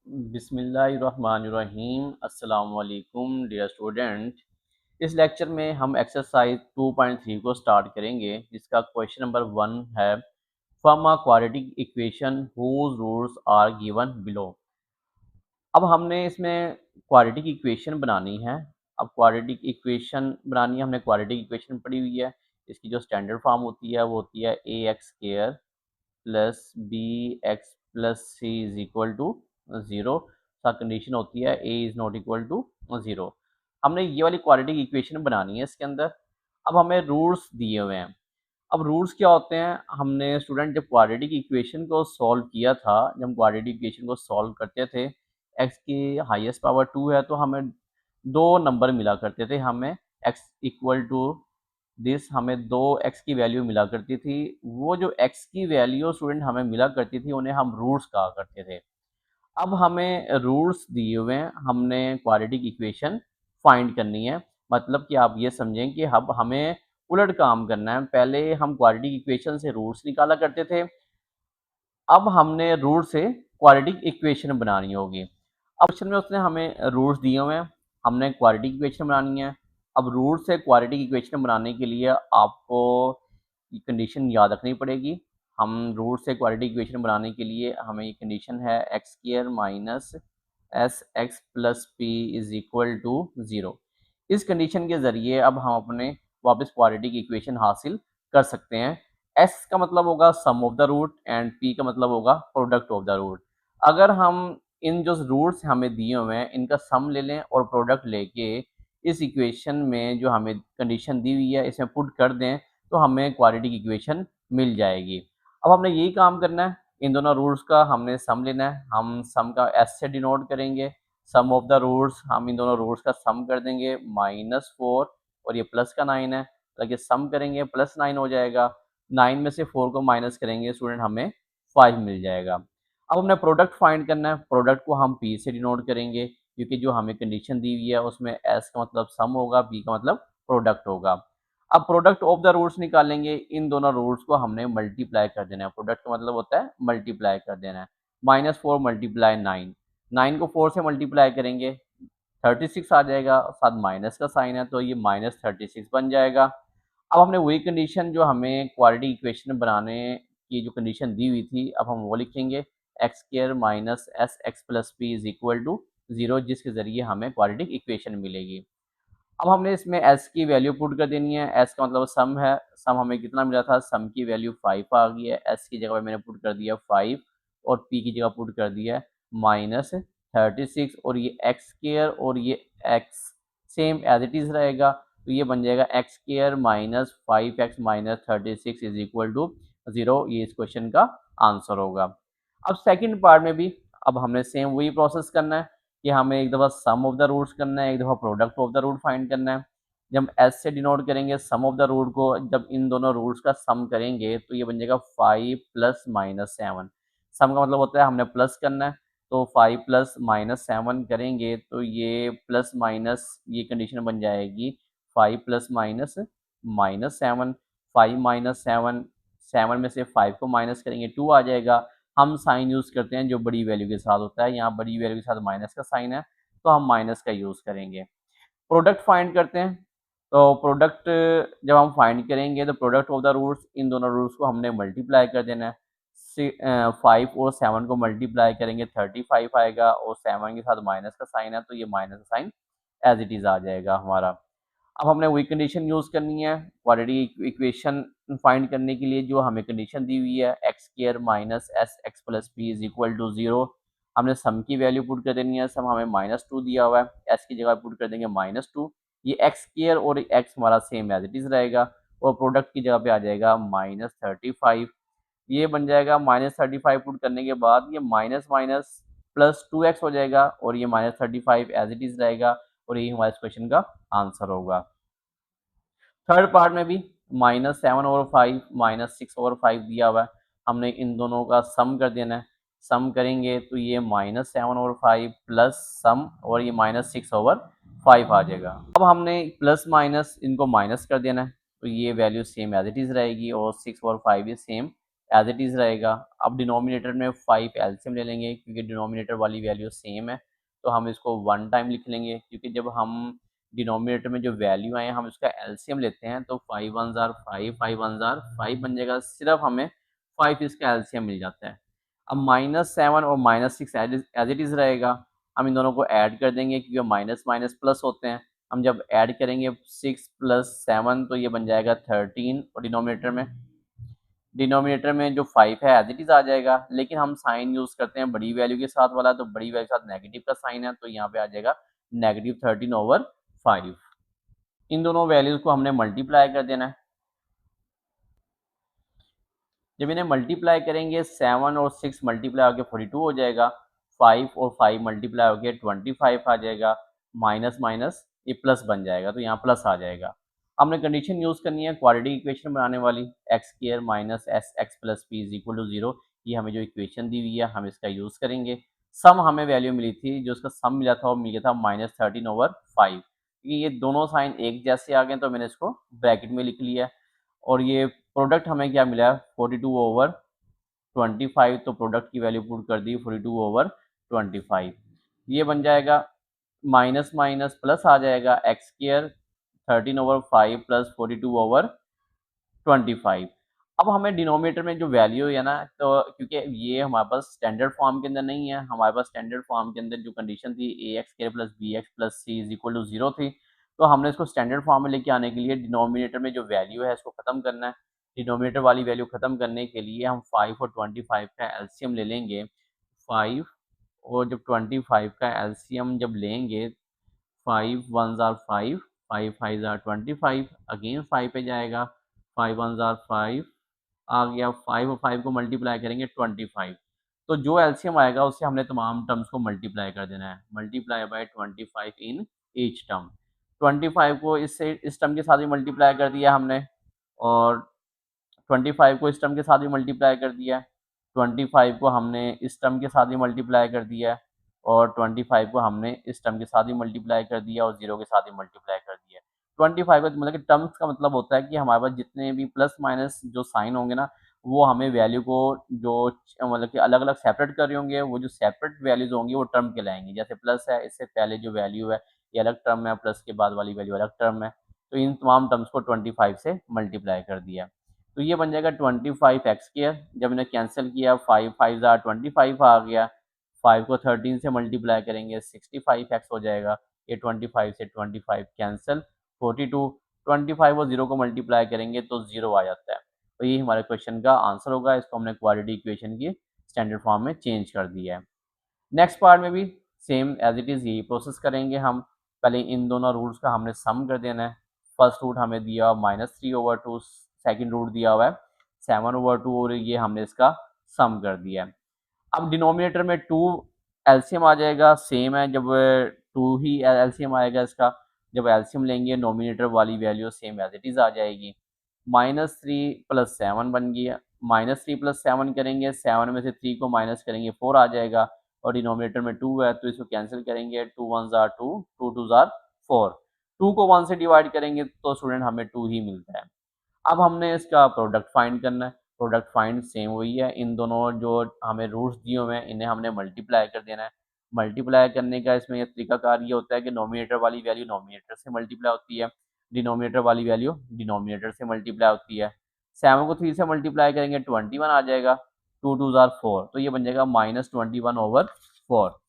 बिस्मिल्लाहिर्रहमानिर्रहीम। अस्सलाम वालेकुम डियर स्टूडेंट। इस लेक्चर में हम एक्सरसाइज 2.3 को स्टार्ट करेंगे, जिसका क्वेश्चन नंबर 1 है, from a quadratic equation whose roots are given below. अब हमने इसमें क्वाड्रेटिक इक्वेशन बनानी है। अब क्वाड्रेटिक इक्वेशन बनानी है, हमने क्वाड्रेटिक इक्वेशन पढ़ी हुई है। इसकी जो स्टैंडर्ड फॉर्म होती है वो होती है a x square plus b x plus c is equal to zero. सा कंडीशन होती है a is not equal to zero. हमने ये वाली क्वाड्रेटिक इक्वेशन बनानी है इसके अंदर। अब हमें रूट्स दिए हुए हैं। अब रूट्स क्या होते हैं, हमने स्टूडेंट जब क्वाड्रेटिक इक्वेशन को सॉल्व किया था, जब हम क्वाड्रेटिक इक्वेशन को सॉल्व करते थे, एक्स की हाईएस्ट पावर 2 है तो हमें दो नंबर मिला करते थे। हमें एक्स इक्वल टू दिस, हमें दो एक्स की वैल्यू मिला करती थी। वो जो एक्स की वैल्यू स्टूडेंट हमें मिला करती थी उन्हें हम रूट्स कहा करते थे। अब हमें रूट्स दिए हुए हैं, हमने क्वाड्रेटिक इक्वेशन फाइंड करनी है। मतलब कि आप ये समझें कि अब हमें उलट काम करना है। पहले हम क्वाड्रेटिक इक्वेशन से रूट्स निकाला करते थे, अब हमने रूट से क्वाड्रेटिक इक्वेशन बनानी होगी। अब क्वेश्चन में उसने हमें रूट्स दिए हुए हैं, हमने क्वाड्रेटिक इक्वेशन बनानी है। अब रूट से क्वाड्रेटिक इक्वेशन बनाने के लिए आपको कंडीशन याद रखनी पड़ेगी। हम रूट से क्वाड्रेटिक इक्वेशन बनाने के लिए हमें ये कंडीशन है x square minus s x plus p is equal to zero. इस कंडीशन के ज़रिए अब हम अपने वापस क्वाड्रेटिक इक्वेशन हासिल कर सकते हैं। एस का मतलब होगा sum of the root and P का मतलब होगा प्रोडक्ट ऑफ द रूट। अगर हम इन जो रूट्स हमें दिए हुए हैं इनका सम ले लें और प्रोडक्ट लेके इस इक्वेशन में जो हमें कंडीशन दी हुई है इसमें पुट कर दें तो हमें क्वाड्रेटिक इक्वेशन मिल जाएगी। अब हमने यही काम करना है, इन दोनों रूट्स का हमने सम लेना है। हम सम का एस से डिनोट करेंगे। सम ऑफ द रूट्स, हम इन दोनों रूट्स का सम कर देंगे -4 और ये प्लस का 9 है, तो ये सम करेंगे +9 हो जाएगा। 9 में से 4 को माइनस करेंगे स्टूडेंट, हमें 5 मिल जाएगा। अब हमने प्रोडक्ट फाइंड करना है। प्रोडक्ट को हम पी से डिनोट करेंगे, क्योंकि जो हमें कंडीशन दी हुई है उसमें एस का मतलब सम होगा, पी का मतलब प्रोडक्ट होगा। अब प्रोडक्ट ऑफ द रूट्स निकालेंगे, इन दोनों रूट्स को हमने मल्टीप्लाई कर देना है। प्रोडक्ट का मतलब होता है मल्टीप्लाई कर देना है। -4 मल्टीप्लाई 9, 9 को 4 से मल्टीप्लाई करेंगे 36 आ जाएगा, साथ माइनस का साइन है तो ये -36 बन जाएगा। अब हमने वही कंडीशन जो हमें क्वाड्रेटिक इक्वेशन बनाने की जो कंडीशन दी हुई थी, अब हम वो लिखेंगे x square minus s x plus p is equal to zero, जिसके ज़रिए हमें क्वाड्रेटिक इक्वेशन मिलेगी। अब हमने इसमें s की वैल्यू पुट कर देनी है। s का मतलब सम है। सम हमें कितना मिला था, सम की वैल्यू 5 आ गई है। s की जगह पे मैंने पुट कर दिया 5 और p की जगह पुट कर दिया -36 और ये एक्स स्क्वायर और ये x same as it is रहेगा, तो ये बन जाएगा x square minus 5x minus 36 is equal to zero. ये इस क्वेश्चन का आंसर होगा। अब सेकंड पार्ट में भी अब हमने सेम वही प्रोसेस करना है कि हमें एक दफ़ा सम ऑफ द रूट्स करना है, एक दफ़ा product of the root find करना है। जब हम एस से डिनोट करेंगे सम ऑफ द रूट को, जब इन दोनों रूट्स का सम करेंगे तो ये बन जाएगा 5 प्लस -7। सम का मतलब होता है हमने प्लस करना है, तो 5 प्लस -7 करेंगे तो ये प्लस माइनस ये कंडीशन बन जाएगी 5 प्लस माइनस -7। 5 -7, 7 में से 5 को माइनस करेंगे 2 आ जाएगा। हम साइन यूज़ करते हैं जो बड़ी वैल्यू के साथ होता है, यहाँ बड़ी वैल्यू के साथ माइनस का साइन है तो हम माइनस का यूज़ करेंगे। प्रोडक्ट फाइंड करते हैं, तो प्रोडक्ट जब हम फाइंड करेंगे तो प्रोडक्ट ऑफ द रूट्स, इन दोनों रूट्स को हमने मल्टीप्लाई कर देना है। 5 और 7 को मल्टीप्लाई करेंगे 35 आएगा और 7 के साथ माइनस का साइन है तो ये माइनस का साइन एज इट इज़ आ जाएगा हमारा। अब हमने वही कंडीशन यूज़ करनी है क्वाड्रेटिक इक्वेशन फाइंड करने के लिए जो हमें कंडीशन दी हुई है x square minus s x plus p is equal to zero. हमने सम की वैल्यू पुट कर देनी है। सम हमें -2 दिया हुआ है, एस की जगह पुट कर देंगे -2। ये एक्स स्क्वायर और एक्स हमारा सेम एज इट इज़ रहेगा और प्रोडक्ट की जगह पे आ जाएगा -35। ये बन जाएगा -35 पुट करने के बाद ये माइनस माइनस प्लस 2x हो जाएगा और ये -35 एज इट इज़ रहेगा और यही हमारे इस क्वेश्चन का आंसर होगा। थर्ड पार्ट में भी -7/5 -6/5 दिया हुआ है, हमने इन दोनों का सम कर देना है। सम करेंगे तो ये -7/5 प्लस सम और ये -6/5 आ जाएगा। अब हमने प्लस माइनस इनको माइनस कर देना है तो ये value same as it is रहेगी और 6/5 भी सेम एज इट इज़ रहेगा। अब डिनोमिनेटर में 5 एलसीएम ले लेंगे क्योंकि डिनोमिनेटर वाली वैल्यू सेम है, तो हम इसको 1 टाइम लिख लेंगे क्योंकि जब हम डिनोमिनेटर में जो वैल्यू आए हम उसका एलसीएम लेते हैं तो 5 1 जार 5 5 1 जार 5 बन जाएगा, सिर्फ हमें 5 इसका एलसीएम मिल जाता है। अब -7 और -6 एज इट इज़ रहेगा, हम इन दोनों को ऐड कर देंगे क्योंकि माइनस माइनस प्लस होते हैं। हम जब ऐड करेंगे 6 + 7 तो ये बन जाएगा 13 और डिनोमिनेटर में जो 5 है एज इट इज़ आ जाएगा, लेकिन हम साइन यूज़ करते हैं बड़ी वैल्यू के साथ वाला, तो बड़ी वैल्यू के साथ नेगेटिव का साइन है तो यहाँ पे आ जाएगा -13/5। इन दोनों वैल्यूज़ को हमने मल्टीप्लाई कर देना है। जब इन्हें मल्टीप्लाई करेंगे 7 और 6 मल्टीप्लाई होकर 42 हो जाएगा, 5 और 5 मल्टीप्लाई होकर 25 आ जाएगा, माइनस माइनस ये प्लस बन जाएगा तो यहाँ प्लस आ जाएगा। हमने कंडीशन यूज़ करनी है क्वाड्रेटिक इक्वेशन बनाने वाली, x² - sx + p = 0। ये हमें जो इक्वेशन दी हुई है हम इसका यूज़ करेंगे। सम हमें वैल्यू मिली थी, जो उसका सम मिला था वो मिल गया था -13/5। क्योंकि ये दोनों साइन एक जैसे आ गए तो मैंने इसको ब्रैकेट में लिख लिया। और ये प्रोडक्ट हमें क्या मिला है 42/25, तो प्रोडक्ट की वैल्यू पुट कर दी 42/25। ये बन जाएगा माइनस माइनस प्लस आ जाएगा, x² 13/5 + 42/25। अब हमें डिनोमिनेटर में जो वैल्यू है ना, तो क्योंकि ये हमारे पास स्टैंडर्ड फॉर्म के अंदर नहीं है, हमारे पास स्टैंडर्ड फॉर्म के अंदर जो कंडीशन थी ax² + bx + c = 0 थी, तो हमने इसको स्टैंडर्ड फॉर्म में लेके आने के लिए डिनोमिनेटर में जो वैल्यू है इसको खत्म करना है। डिनोमिनेटर वाली वैल्यू खत्म करने के लिए हम 5 और 25 का एलसीएम ले लेंगे। 5 और जब 25 का एलसीएम जब लेंगे, 5 1 जार 5, 5 5 जार 25, अगेन 5 पे जाएगा, 5 1 जार 5 आ गया, 5 और 5 को मल्टीप्लाई करेंगे 25, तो जो एलसीएम आएगा उससे हमने तमाम टर्म्स को मल्टीप्लाई कर देना है, multiply by 25 in each term. 25 को इससे इस टर्म के साथ भी मल्टीप्लाई कर दिया हमने, और 25 को इस टर्म के साथ भी मल्टीप्लाई कर दिया है, 25 को हमने इस टर्म के साथ भी मल्टीप्लाई कर दिया है, और 25 को हमने इस टर्म के साथ भी मल्टीप्लाई कर दिया और 0 के साथ भी मल्टीप्लाई कर दिया। 25 का मतलब कि टर्म्स का मतलब होता है कि हमारे पास जितने भी प्लस माइनस जो साइन होंगे ना, वो हमें वैल्यू को जो मतलब कि अलग अलग सेपरेट कर रहे होंगे, वो जो सेपरेट वैल्यूज होंगी वो टर्म कहलाएंगी। जैसे प्लस है, इससे पहले जो वैल्यू है ये अलग टर्म है, प्लस के बाद वाली वैल्यू अलग टर्म है, तो इन तमाम टर्म्स को 25 से मल्टीप्लाई कर दिया। तो ये बन जाएगा 25x²। जब इन्हें कैंसिल किया 5 5 जार 25 आ गया, 5 को 13 से मल्टीप्लाई करेंगे 65x हो जाएगा। ये 25 से 25 कैंसिल, 42, 25 और 0 को मल्टीप्लाई करेंगे तो 0 आ जाता है। तो ये हमारे क्वेश्चन का आंसर होगा। इसको हमने क्वाड्रेटिक इक्वेशन की स्टैंडर्ड फॉर्म में चेंज कर दिया है। नेक्स्ट पार्ट में भी सेम एज इट इज़ यही प्रोसेस करेंगे हम। पहले इन दोनों रूट्स का हमने सम कर देना है। फर्स्ट रूट हमें दिया हुआ -3/2, सेकंड रूट दिया हुआ है 7/2, और ये हमने इसका सम कर दिया है। अब डिनोमिनेटर में 2 एलसीएम आ जाएगा, सेम है, जब 2 ही एलसीएम आएगा इसका, जब एलसीएम लेंगे नोमिनेटर वाली value same as it is आ जाएगी। -3 + 7 बन गया, -3 + 7 करेंगे, 7 में से 3 को माइनस करेंगे 4 आ जाएगा, और डिनोमिनेटर में 2 है तो इसको कैंसिल करेंगे, 2 1 जार 2, 2 2 जार 4। 2 को 1 से डिवाइड करेंगे तो स्टूडेंट हमें 2 ही मिलता है। अब हमने इसका प्रोडक्ट फाइंड करना है। प्रोडक्ट फाइंड सेम वही है, इन दोनों जो हमें रूट्स दिए हुए हैं इन्हें हमने मल्टीप्लाई कर देना है। मल्टीप्लाई करने का इसमें ये तरीकाकार ये होता है कि नोमिनेटर वाली वैल्यू नोमिनेटर से मल्टीप्लाई होती है, डिनोमिनेटर वाली वैल्यू डिनोमिनेटर से मल्टीप्लाई होती है। 7 को 3 से मल्टीप्लाई करेंगे 21 आ जाएगा, 2 2 जार 4, तो ये बन जाएगा -21/4।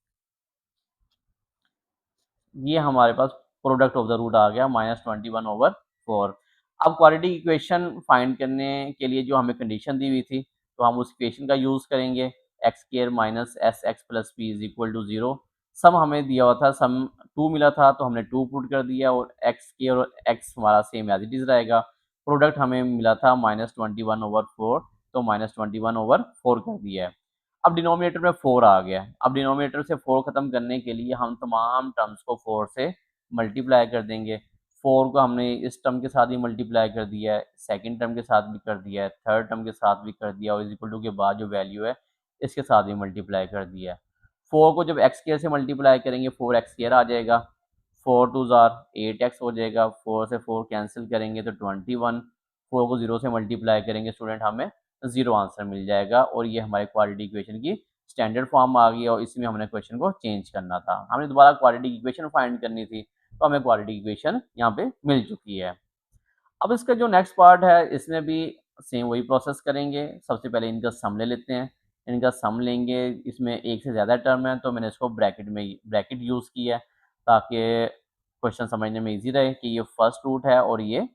ये हमारे पास प्रोडक्ट ऑफ द रूट आ गया -21/4। अब क्वाड्रेटिक इक्वेशन फाइंड करने के लिए जो हमें कंडीशन दी हुई थी, तो हम उस इक्वेशन का यूज़ करेंगे, x² - sx + p = 0। सम हमें दिया हुआ था, सम 2 मिला था तो हमने 2 पुट कर दिया, और x² और x हमारा सेम एज इट इज़ रहेगा। प्रोडक्ट हमें मिला था -21/4, तो -21/4 कर दिया है। अब डिनोमिनेटर में 4 आ गया। अब डिनोमिनेटर से 4 खत्म करने के लिए हम तमाम टर्म्स को 4 से मल्टीप्लाई कर देंगे। 4 को हमने इस टर्म के साथ भी मल्टीप्लाई कर दिया है, सेकंड टर्म के साथ भी कर दिया है, थर्ड टर्म के साथ भी कर दिया, और इज इक्वल टू के बाद जो वैल्यू है इसके साथ भी मल्टीप्लाई कर दिया है। 4 को जब x² से मल्टीप्लाई करेंगे 4x² आ जाएगा, 4 2 जार 8x हो जाएगा, 4 से 4 कैंसिल करेंगे तो 21, 4 को 0 से मल्टीप्लाई करेंगे स्टूडेंट हमें ज़ीरो आंसर मिल जाएगा। और ये हमारे क्वाड्रेटिक इक्वेशन की स्टैंडर्ड फॉर्म आ गई और इसमें हमने क्वेश्चन को चेंज करना था। हमने दोबारा क्वाड्रेटिक इक्वेशन फाइंड करनी थी, तो हमें क्वाड्रेटिक इक्वेशन यहाँ पे मिल चुकी है। अब इसका जो नेक्स्ट पार्ट है, इसमें भी सेम वही प्रोसेस करेंगे। सबसे पहले इनका सम ले लेते हैं। इनका सम लेंगे, इसमें एक से ज़्यादा टर्म है तो मैंने इसको ब्रैकेट यूज़ किया है, ताकि क्वेश्चन समझने में इजी रहे कि ये फर्स्ट रूट है और ये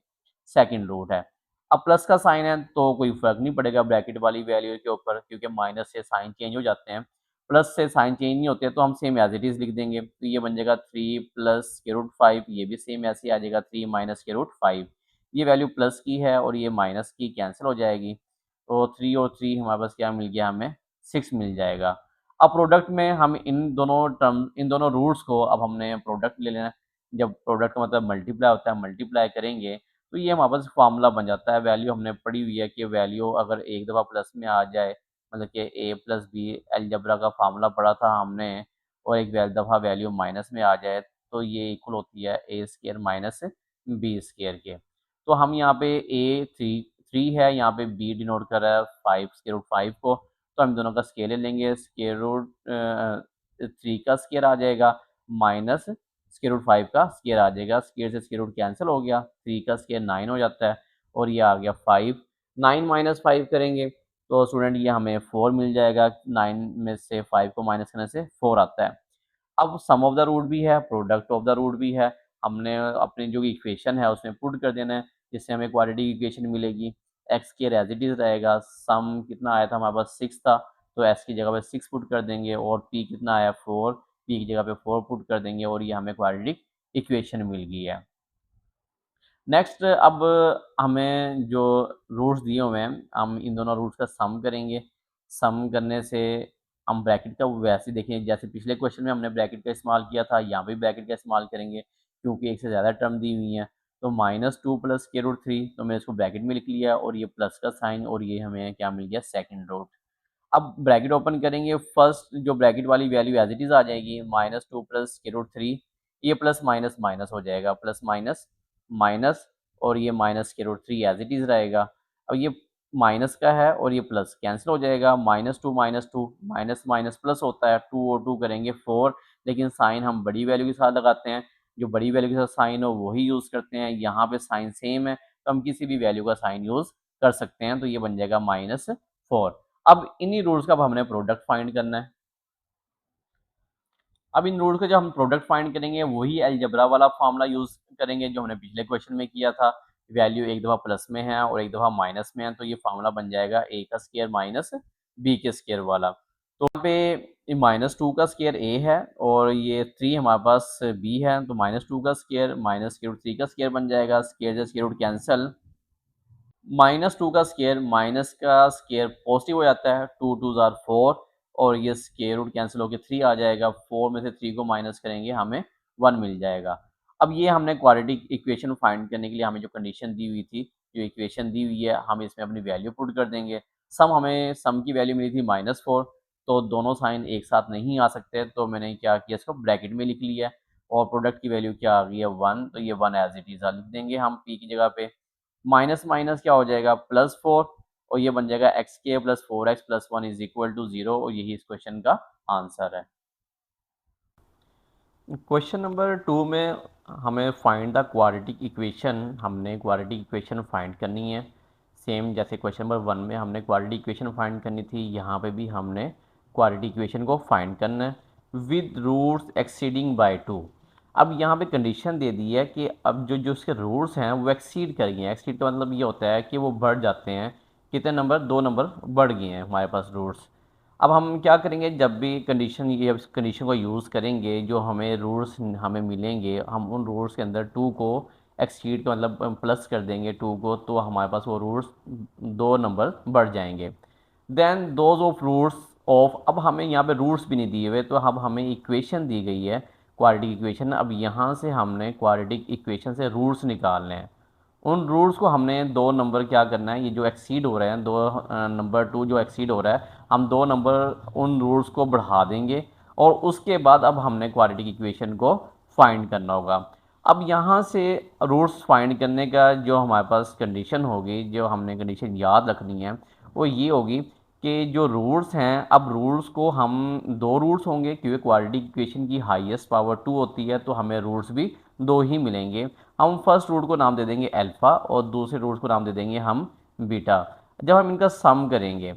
सेकंड रूट है। अब प्लस का साइन है तो कोई फ़र्क नहीं पड़ेगा ब्रैकेट वाली वैल्यू के ऊपर, क्योंकि माइनस से साइन चेंज हो जाते हैं, प्लस से साइन चेंज नहीं होते, तो हम सेम एज इट इज़ लिख देंगे। तो ये बन जाएगा 3 प्लस के रूट 5, ये भी सेम ऐसे ही आ जाएगा 3 माइनस के रूट 5। ये वैल्यू प्लस की है और ये माइनस की कैंसिल हो जाएगी, तो 3 और 3 हमारे पास क्या मिल गया, हमें 6 मिल जाएगा। अब प्रोडक्ट में हम इन दोनों रूट्स को अब हमने प्रोडक्ट ले लेना है। जब प्रोडक्ट का मतलब मल्टीप्लाई होता है, मल्टीप्लाई करेंगे तो ये हमारे पास फार्मूला बन जाता है। वैल्यू हमने पढ़ी हुई है कि वैल्यू अगर एक दफ़ा प्लस में आ जाए, मतलब कि ए प्लस बी अलजेब्रा का फार्मूला पढ़ा था हमने, और एक दफ़ा वैल्यू माइनस में आ जाए तो ये इक्वल होती है ए स्केयर माइनस बी स्केयर के। तो हम यहाँ पे ए थ्री है, यहाँ पे बी डिनोट कर रहा है 5 स्केयर रूट 5 को, तो हम दोनों का स्केयर ले लेंगे। स्केयर रूट 3 का स्केयर आ जाएगा माइनस स्केयर रूट 5 का स्केयर आ जाएगा। स्केयर से स्केयर रूट कैंसिल हो गया, 3 का स्केयर 9 हो जाता है और ये आ गया 5। 9 माइनस 5 करेंगे तो स्टूडेंट ये हमें 4 मिल जाएगा। 9 में से 5 को माइनस करने से 4 आता है। अब सम ऑफ द रूट भी है, प्रोडक्ट ऑफ द रूट भी है, हमने अपनी जो इक्वेशन है उसमें पुट कर देना है, जिससे हमें क्वाड्रेटिक इक्वेशन मिलेगी। एक्स के एज इट इज़ रहेगा। सम कितना आया था हमारे पास 6 था, तो एस की जगह पे 6 पुट कर देंगे, और पी कितना आया 4, पी की जगह पे 4 पुट कर देंगे और ये हमें क्वाड्रेटिक इक्वेशन मिल गई है। नेक्स्ट अब हमें जो रूट्स दिए हुए हैं, हम इन दोनों रूट्स का सम करेंगे। सम करने से हम ब्रैकेट का वैसे देखें, जैसे पिछले क्वेश्चन में हमने ब्रैकेट का इस्तेमाल किया था, यहाँ भी ब्रैकेट का इस्तेमाल करेंगे क्योंकि एक से ज़्यादा टर्म दी हुई हैं। तो -2 प्लस के रूट 3, तो मैंने इसको ब्रैकेट में लिख लिया और ये प्लस का साइन, और ये हमें क्या मिल गया, सेकेंड रूट। अब ब्रैकेट ओपन करेंगे, फर्स्ट जो ब्रैकेट वाली वैल्यू एज इट इज़ आ जाएगी, -2 प्लस के रूट 3, ये प्लस माइनस माइनस हो जाएगा, प्लस माइनस माइनस, और ये माइनस के रूट 3 एज इट इज़ रहेगा। अब ये माइनस का है और ये प्लस कैंसिल हो जाएगा, -2 माइनस माइनस प्लस होता है, 2 और 2 करेंगे 4, लेकिन साइन हम बड़ी वैल्यू के साथ लगाते हैं, जो बड़ी वैल्यू के साथ साइन हो वही यूज़ करते हैं। यहाँ पे साइन सेम है तो हम किसी भी वैल्यू का साइन यूज़ कर सकते हैं, तो ये बन जाएगा -4। अब इन्हीं रूल्स का अब हमने प्रोडक्ट फाइंड करना है। अब इन रूल्स का जब हम प्रोडक्ट फाइंड करेंगे, वही अलजेब्रा वाला फार्मूला यूज़ करेंगे जो हमने पिछले क्वेश्चन में किया था। वैल्यू एक दफ़ा प्लस में है और एक दफ़ा माइनस में है, तो ये फार्मूला बन जाएगा ए का स्क्वायर माइनस बी के स्क्वायर वाला। तो यहाँ पे -2 का स्क्वायर ए है और ये 3 हमारे पास बी है, तो -2 का स्क्वायर माइनस स्क्वायर रूट 3 का स्क्वायर बन जाएगा। स्क्वायर से स्क्वायर रूट कैंसल, -2 का स्क्वायर माइनस का स्क्वायर पॉजिटिव हो जाता है, 2 2 ज़ार 4, और ये स्क्वायर रूट कैंसिल होकर 3 आ जाएगा। 4 में से 3 को माइनस करेंगे हमें 1 मिल जाएगा। अब ये हमने क्वाड्रेटिक इक्वेशन फाइंड करने के लिए हमें जो कंडीशन दी हुई थी, जो इक्वेशन दी हुई है, हम इसमें अपनी वैल्यू पुट कर देंगे। सम की वैल्यू मिली थी -4, तो दोनों साइन एक साथ नहीं आ सकते, तो मैंने क्या किया, इसको ब्रैकेट में लिख लिया। और प्रोडक्ट की वैल्यू क्या आ गई है 1, तो ये 1 एज इट इज़ लिख देंगे हम पी की जगह पे। माइनस माइनस क्या हो जाएगा, +4, और ये बन जाएगा एक्स के plus 4x plus 1 is equal to 0, और यही इस क्वेश्चन का आंसर है। क्वेश्चन नंबर 2 में हमें फाइंड द क्वाड्रेटिक इक्वेशन, हमने क्वाड्रेटिक इक्वेशन फाइंड करनी है। सेम जैसे क्वेश्चन नंबर 1 में हमने क्वाड्रेटिक इक्वेशन फाइंड करनी थी, यहाँ पे भी हमने क्वाड्रेटिक इक्वेशन को फाइंड करना है विद रूट्स एक्सीडिंग बाय 2। अब यहाँ पे कंडीशन दे दी है कि अब जो जो उसके रूट्स हैं वो एक्सीड कर गए हैं। एक्सीड का मतलब ये होता है कि वो बढ़ जाते हैं, कितने नंबर, 2 नंबर बढ़ गए हैं हमारे पास रूट्स। अब हम क्या करेंगे, जब भी कंडीशन को यूज़ करेंगे, जो हमें रूट्स हमें मिलेंगे, हम उन रूट्स के अंदर 2 को एक्सीड का मतलब प्लस कर देंगे 2 को, तो हमारे पास वो रूट्स 2 नंबर बढ़ जाएंगे। Then those of roots of, अब हमें यहाँ पे रूट्स भी नहीं दिए हुए, तो अब हमें इक्वेशन दी गई है क्वाड्रेटिक इक्वेशन। अब यहाँ से हमने क्वाड्रेटिक इक्वेशन से रूट्स निकालने हैं। उन रूट्स को हमने 2 नंबर क्या करना है, ये जो एक्सीड हो रहे हैं, 2 नंबर 2 जो एक्सीड हो रहा है, हम 2 नंबर उन रूट्स को बढ़ा देंगे, और उसके बाद अब हमने क्वाड्रेटिक इक्वेशन को फाइंड करना होगा। अब यहाँ से रूट्स फाइंड करने का जो हमारे पास कंडीशन होगी, जो हमने कंडीशन याद रखनी है, वो ये होगी कि जो रूट्स हैं, अब रूट्स को हम दो रूट्स होंगे क्योंकि क्वाड्रेटिक इक्वेशन की हाईएस्ट पावर 2 होती है, तो हमें रूट्स भी दो ही मिलेंगे। हम फर्स्ट रूट को नाम दे देंगे अल्फ़ा और दूसरे रूट को नाम दे देंगे हम बीटा। जब हम इनका सम करेंगे,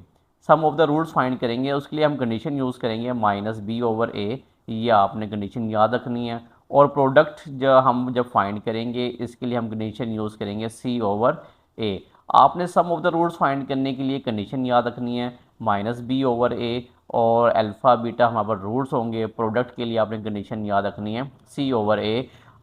सम ऑफ द रूट्स फाइंड करेंगे, उसके लिए हम कंडीशन यूज़ करेंगे -b/a। ये आपने कंडीशन याद रखनी है। और प्रोडक्ट जब फाइंड करेंगे, इसके लिए हम कंडीशन यूज़ करेंगे c/a। आपने सम ऑफ द रूट्स फाइंड करने के लिए कंडीशन याद रखनी है -b/a, और अल्फ़ा बीटा हमारे पास रूट्स होंगे। प्रोडक्ट के लिए आपने कंडीशन याद रखनी है c/a।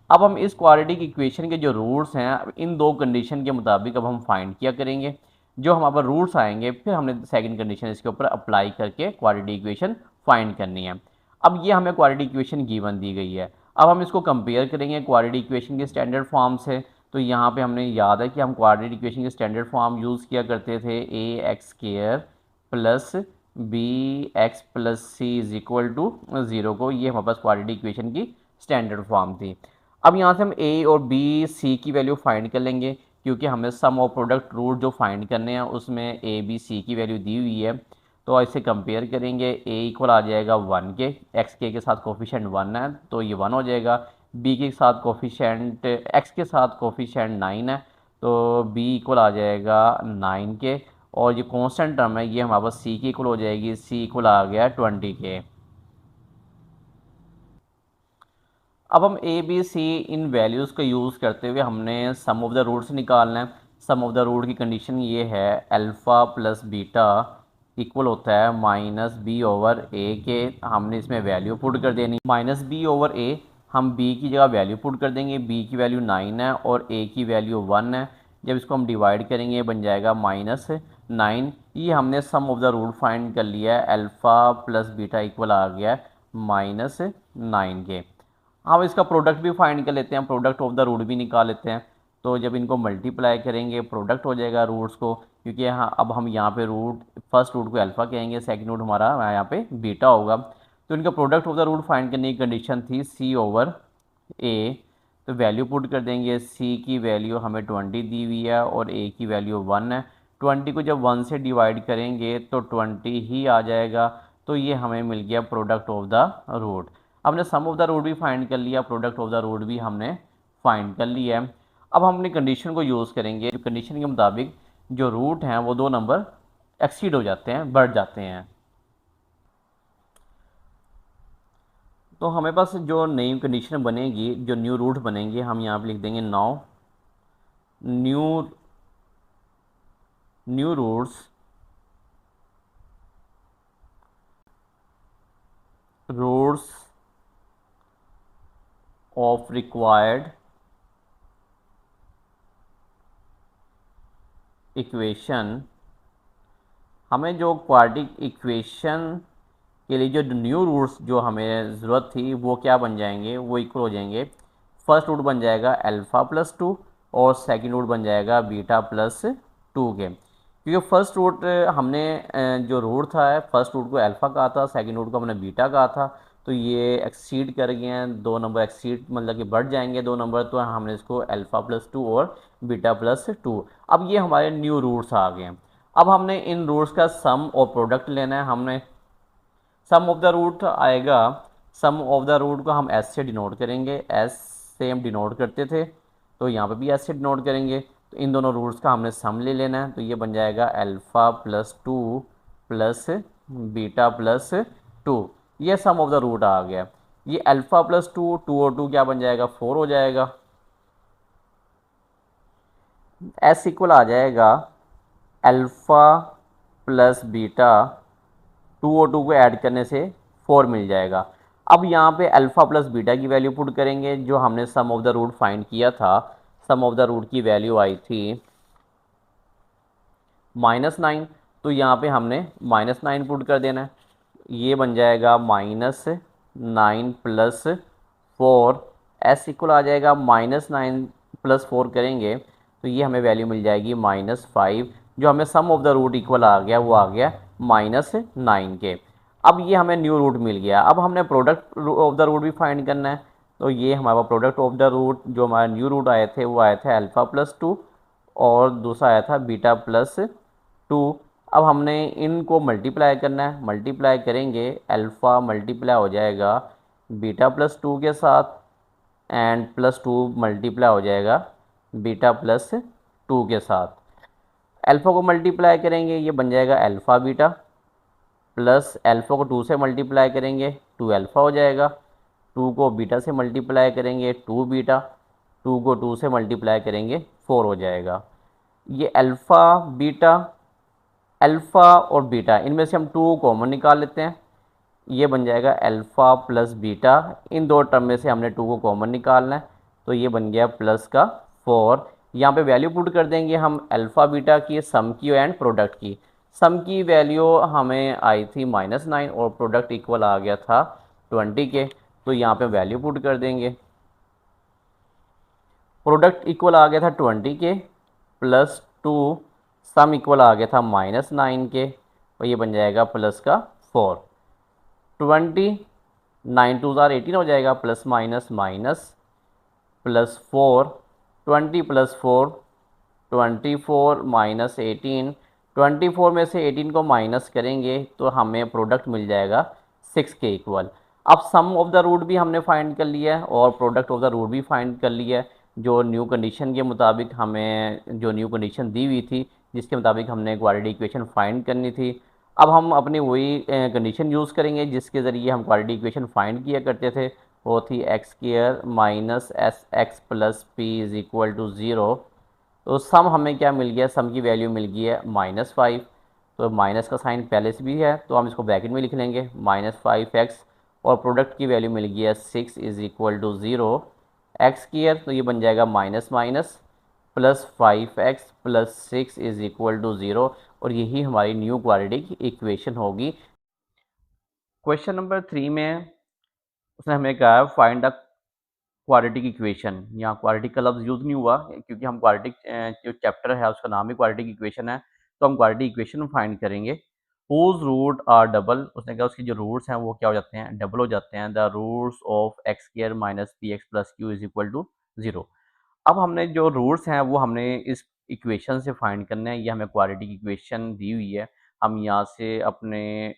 अब हम इस क्वाड्रेटिक इक्वेशन के जो रूट्स हैं, इन दो कंडीशन के मुताबिक अब हम फाइंड किया करेंगे। जो हमारे पास रूट्स आएंगे, फिर हमने सेकंड कंडीशन इसके ऊपर अप्लाई करके क्वाड्रेटिक इक्वेशन फाइंड करनी है। अब ये हमें क्वाड्रेटिक इक्वेशन गिवन दी गई है। अब हम इसको कंपेयर करेंगे क्वाड्रेटिक इक्वेशन के स्टैंडर्ड फॉर्म से। तो यहाँ पे हमने याद है कि हम क्वाड्रेटिक इक्वेशन के स्टैंडर्ड फॉर्म यूज़ किया करते थे ax² plus bx plus c is equal to 0 को। ये हमारे पास क्वाड्रेटिक इक्वेशन की स्टैंडर्ड फॉर्म थी। अब यहाँ से हम a और b c की वैल्यू फाइंड कर लेंगे, क्योंकि हमें सम और प्रोडक्ट रूट जो फाइंड करने हैं उसमें a b c की वैल्यू दी हुई है। तो इसे कंपेयर करेंगे, a इक्वल आ जाएगा 1 के, x के साथ कोफिशेंट 1 है तो ये 1 हो जाएगा। b के साथ कोफिशेंट x के साथ कोफिशेंट 9 है तो b इक्वल आ जाएगा 9 के। और ये कांस्टेंट टर्म है, ये हमारे पास c की इक्वल हो जाएगी, c इक्वल आ गया 20 के। अब हम ए बी सी इन वैल्यूज़ को यूज़ करते हुए हमने सम ऑफ द रूट्स निकालना है। सम ऑफ द रूट की कंडीशन ये है अल्फ़ा प्लस बीटा इक्वल होता है -b/a के। हमने इसमें वैल्यू पुट कर देनी -b/a। हम b की जगह वैल्यू पुट कर देंगे, b की वैल्यू 9 है और a की वैल्यू 1 है। जब इसको हम डिवाइड करेंगे बन जाएगा -9। ये हमने sum of the root find कर लिया है, अल्फ़ा प्लस बीटा इक्वल आ गया -9 के। हम इसका प्रोडक्ट भी फाइंड कर लेते हैं, प्रोडक्ट ऑफ द रूट भी निकाल लेते हैं। तो जब इनको मल्टीप्लाई करेंगे प्रोडक्ट हो जाएगा रूट्स को, क्योंकि यहाँ अब हम यहाँ पे फर्स्ट रूट को अल्फ़ा कहेंगे, सेकंड रूट हमारा यहाँ पे बीटा होगा। तो इनका product of the root find करने की कंडीशन थी c/a। तो वैल्यू पुट कर देंगे, c की वैल्यू हमें 20 दी हुई है और a की वैल्यू 1 है। 20 को जब 1 से डिवाइड करेंगे तो 20 ही आ जाएगा। तो ये हमें मिल गया प्रोडक्ट ऑफ द रूट। हमने सम ऑफ द रूट भी फाइंड कर लिया, प्रोडक्ट ऑफ द रूट भी हमने फाइंड कर लिया है। अब हम अपनी कंडीशन को यूज़ करेंगे। कंडीशन के मुताबिक जो रूट हैं वो दो नंबर एक्सीड हो जाते हैं, बढ़ जाते हैं। तो हमें पास जो नई कंडीशन बनेगी, जो न्यू रूट बनेंगे, हम यहाँ पे लिख देंगे now new roots of required equation. हमें जो क्वाड्रेटिक इक्वेशन के लिए जो न्यू रूट्स जो हमें ज़रूरत थी वो क्या बन जाएंगे, वो इक्वल हो जाएंगे। फर्स्ट रूट बन जाएगा अल्फ़ा प्लस 2 और सेकंड रूट बन जाएगा बीटा प्लस 2 के। क्योंकि फर्स्ट रूट हमने जो रूट था, फर्स्ट रूट को अल्फ़ा कहा था, सेकंड रूट को हमने बीटा कहा था। तो ये एक्सीड कर गए हैं, दो नंबर एक्सीड मतलब कि बढ़ जाएंगे दो नंबर। तो हमने इसको अल्फ़ा प्लस 2 और बीटा प्लस 2। अब ये हमारे न्यू रूट्स आ गए हैं। अब हमने इन रूट्स का सम और प्रोडक्ट लेना है। हमने सम ऑफ द रूट आएगा, सम ऑफ द रूट को हम एस से डिनोट करेंगे, एस से हम डिनोट करते थे तो यहाँ पे भी एस से डिनोट करेंगे। तो इन दोनों रूट्स का हमने सम ले लेना है। तो ये बन जाएगा alpha plus 2 plus beta plus 2। ये सम ऑफ द रूट आ गया। ये अल्फ़ा प्लस 2, 2 और 2 क्या बन जाएगा, 4 हो जाएगा। एस इक्वल आ जाएगा अल्फ़ा प्लस बीटा, 2 और 2 को ऐड करने से 4 मिल जाएगा। अब यहाँ पे अल्फ़ा प्लस बीटा की वैल्यू पुट करेंगे, जो हमने sum of the root find किया था। सम ऑफ द रूट की वैल्यू आई थी -9। तो यहाँ पे हमने -9 पुट कर देना है। ये बन जाएगा -9 प्लस 4। एस इक्वल आ जाएगा -9 प्लस 4 करेंगे तो ये हमें वैल्यू मिल जाएगी -5। जो हमें sum of the root equal आ गया वो आ गया -9 के। अब ये हमें न्यू रूट मिल गया। अब हमने प्रोडक्ट ऑफ द रूट भी फाइंड करना है। तो ये हमारा प्रोडक्ट ऑफ द रूट, जो हमारे न्यू रूट आए थे वो आए थे अल्फ़ा प्लस 2 और दूसरा आया था बीटा प्लस 2। अब हमने इनको मल्टीप्लाई करना है, मल्टीप्लाई करेंगे अल्फ़ा मल्टीप्लाई हो जाएगा बीटा प्लस 2 के साथ एंड प्लस 2 मल्टीप्लाई हो जाएगा बीटा प्लस 2 के साथ। अल्फ़ा को मल्टीप्लाई करेंगे ये बन जाएगा अल्फ़ा बीटा, प्लस अल्फ़ा को 2 से मल्टीप्लाई करेंगे 2 अल्फ़ा हो जाएगा, 2 को बीटा से मल्टीप्लाई करेंगे 2 बीटा, 2 को 2 से मल्टीप्लाई करेंगे 4 हो जाएगा। ये अल्फ़ा बीटा, अल्फ़ा और बीटा इनमें से हम 2 कॉमन निकाल लेते हैं, ये बन जाएगा अल्फ़ा प्लस बीटा। इन दो टर्म में से हमने 2 को कॉमन निकालना है, तो ये बन गया प्लस का 4। यहाँ पे वैल्यू पुट कर देंगे हम अल्फ़ा बीटा की, सम की एंड प्रोडक्ट की। सम की वैल्यू हमें आई थी -9 और प्रोडक्ट इक्वल आ गया था 20 के, तो यहाँ पे वैल्यू पुट कर देंगे। प्रोडक्ट इक्वल आ गया था 20 के प्लस 2, सम इक्वल आ गया था -9 के, और ये बन जाएगा प्लस का 4। 20 9 2 ज़ार 18 हो जाएगा, plus minus minus plus 4, 20 plus 4 24 minus 18, 24 में से 18 को माइनस करेंगे तो हमें प्रोडक्ट मिल जाएगा 6 के इक्वल। अब सम ऑफ द रूट भी हमने फाइंड कर लिया है और प्रोडक्ट ऑफ द रूट भी फाइंड कर लिया है, जो न्यू कंडीशन के मुताबिक हमें जो न्यू कंडीशन दी हुई थी जिसके मुताबिक हमने क्वाड्रेटिक इक्वेशन फाइंड करनी थी। अब हम अपनी वही कंडीशन यूज़ करेंगे जिसके ज़रिए हम क्वाड्रेटिक इक्वेशन फाइंड किया करते थे, वो थी x square minus s x plus p is equal to zero. तो सम हमें क्या मिल गया, सम की वैल्यू मिल गई है -5, तो माइनस का साइन पहले से भी है तो हम इसको ब्रैकेट में लिख लेंगे -5x, और प्रोडक्ट की वैल्यू मिल गई है 6 is equal to zero. X square तो ये बन जाएगा minus minus plus 5x plus 6 is equal to zero, और यही हमारी न्यू क्वाड्रेटिक इक्वेशन होगी। क्वेश्चन नंबर 3 में उसने हमें कहा है फाइंड द क्वाड्रेटिक इक्वेशन। यहाँ क्वाड्रेटिक का लफ्ज़ यूज़ नहीं हुआ क्योंकि हम क्वाड्रेटिक जो चैप्टर है उसका नाम ही क्वाड्रेटिक इक्वेशन है, तो हम क्वाड्रेटिक इक्वेशन फाइंड करेंगे। हुज रूट आर डबल, उसने कहा उसकी जो रूट्स हैं वो क्या हो जाते हैं, डबल हो जाते हैं। The roots of x square minus p x plus q is equal to zero. अब हमने जो रूट्स हैं वो हमने इस इक्वेशन से फाइंड करना है, ये हमें क्वाड्रेटिक इक्वेशन दी हुई है। हम यहाँ से अपने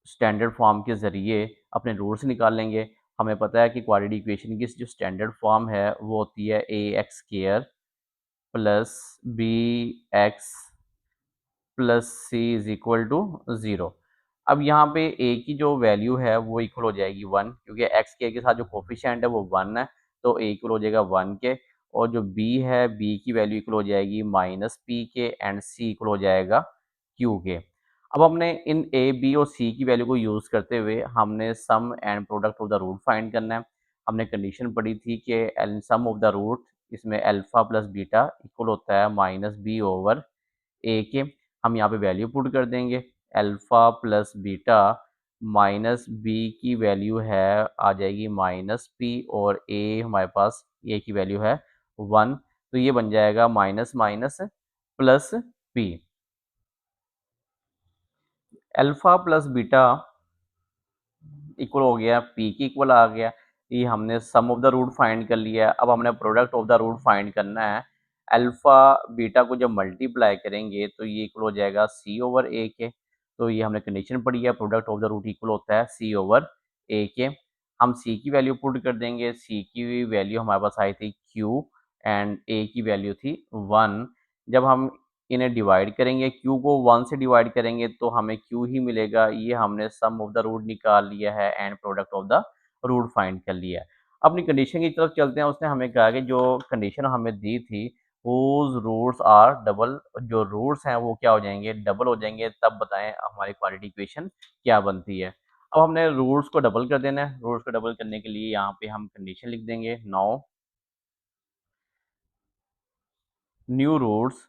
स्टैंडर्ड फॉर्म के ज़रिए अपने रूट्स निकाल लेंगे। हमें पता है कि क्वाड्रेटिक इक्वेशन की जो स्टैंडर्ड फॉर्म है वो होती है a x square plus b x plus c is equal to zero. अब यहाँ पे ए की जो वैल्यू है वो इक्वल हो जाएगी 1, क्योंकि एक्स के साथ जो कोफिशिएंट है वो 1 है, तो ए इक्वल हो जाएगा 1 के। और जो बी है, बी की वैल्यू इक्वल हो जाएगी -p के, एंड सी इक्वल हो जाएगा q के। अब हमने इन ए बी और सी की वैल्यू को यूज़ करते हुए हमने sum and product of the root find करना है। हमने कंडीशन पढ़ी थी कि सम ऑफ द रूट इसमें अल्फ़ा प्लस बीटा इक्वल होता है -b ओवर ए के। हम यहाँ पे वैल्यू पुट कर देंगे, alpha plus beta minus b की वैल्यू है आ जाएगी -p, और ए हमारे पास ए की वैल्यू है 1, तो ये बन जाएगा minus minus plus p। Alpha plus beta equal हो गया p की इक्वल आ गया। ये हमने sum of the root find कर लिया है। अब हमने product of the root find करना है। अल्फ़ा बीटा को जब मल्टीप्लाई करेंगे तो ये इक्वल हो जाएगा c ओवर a के। तो ये हमने कंडीशन पढ़ी है, product of the root equal होता है c ओवर a के। हम c की वैल्यू पुट कर देंगे, c की वैल्यू हमारे पास आई थी q एंड a की वैल्यू थी 1। जब हम इन्हें डिवाइड करेंगे, q को 1 से डिवाइड करेंगे तो हमें q ही मिलेगा। ये हमने सम ऑफ द रूट निकाल लिया है and product of the root find कर लिया है। अपनी कंडीशन की तरफ चलते हैं। उसने हमें कहा कि जो कंडीशन हमें दी थी whose रूट्स आर डबल, जो रूट्स हैं वो क्या हो जाएंगे, डबल हो जाएंगे। तब बताएं हमारी क्वाड्रेटिक इक्वेशन क्या बनती है। अब हमने रूट्स को डबल कर देना है। रूट्स को डबल करने के लिए यहाँ पे हम कंडीशन लिख देंगे, now new roots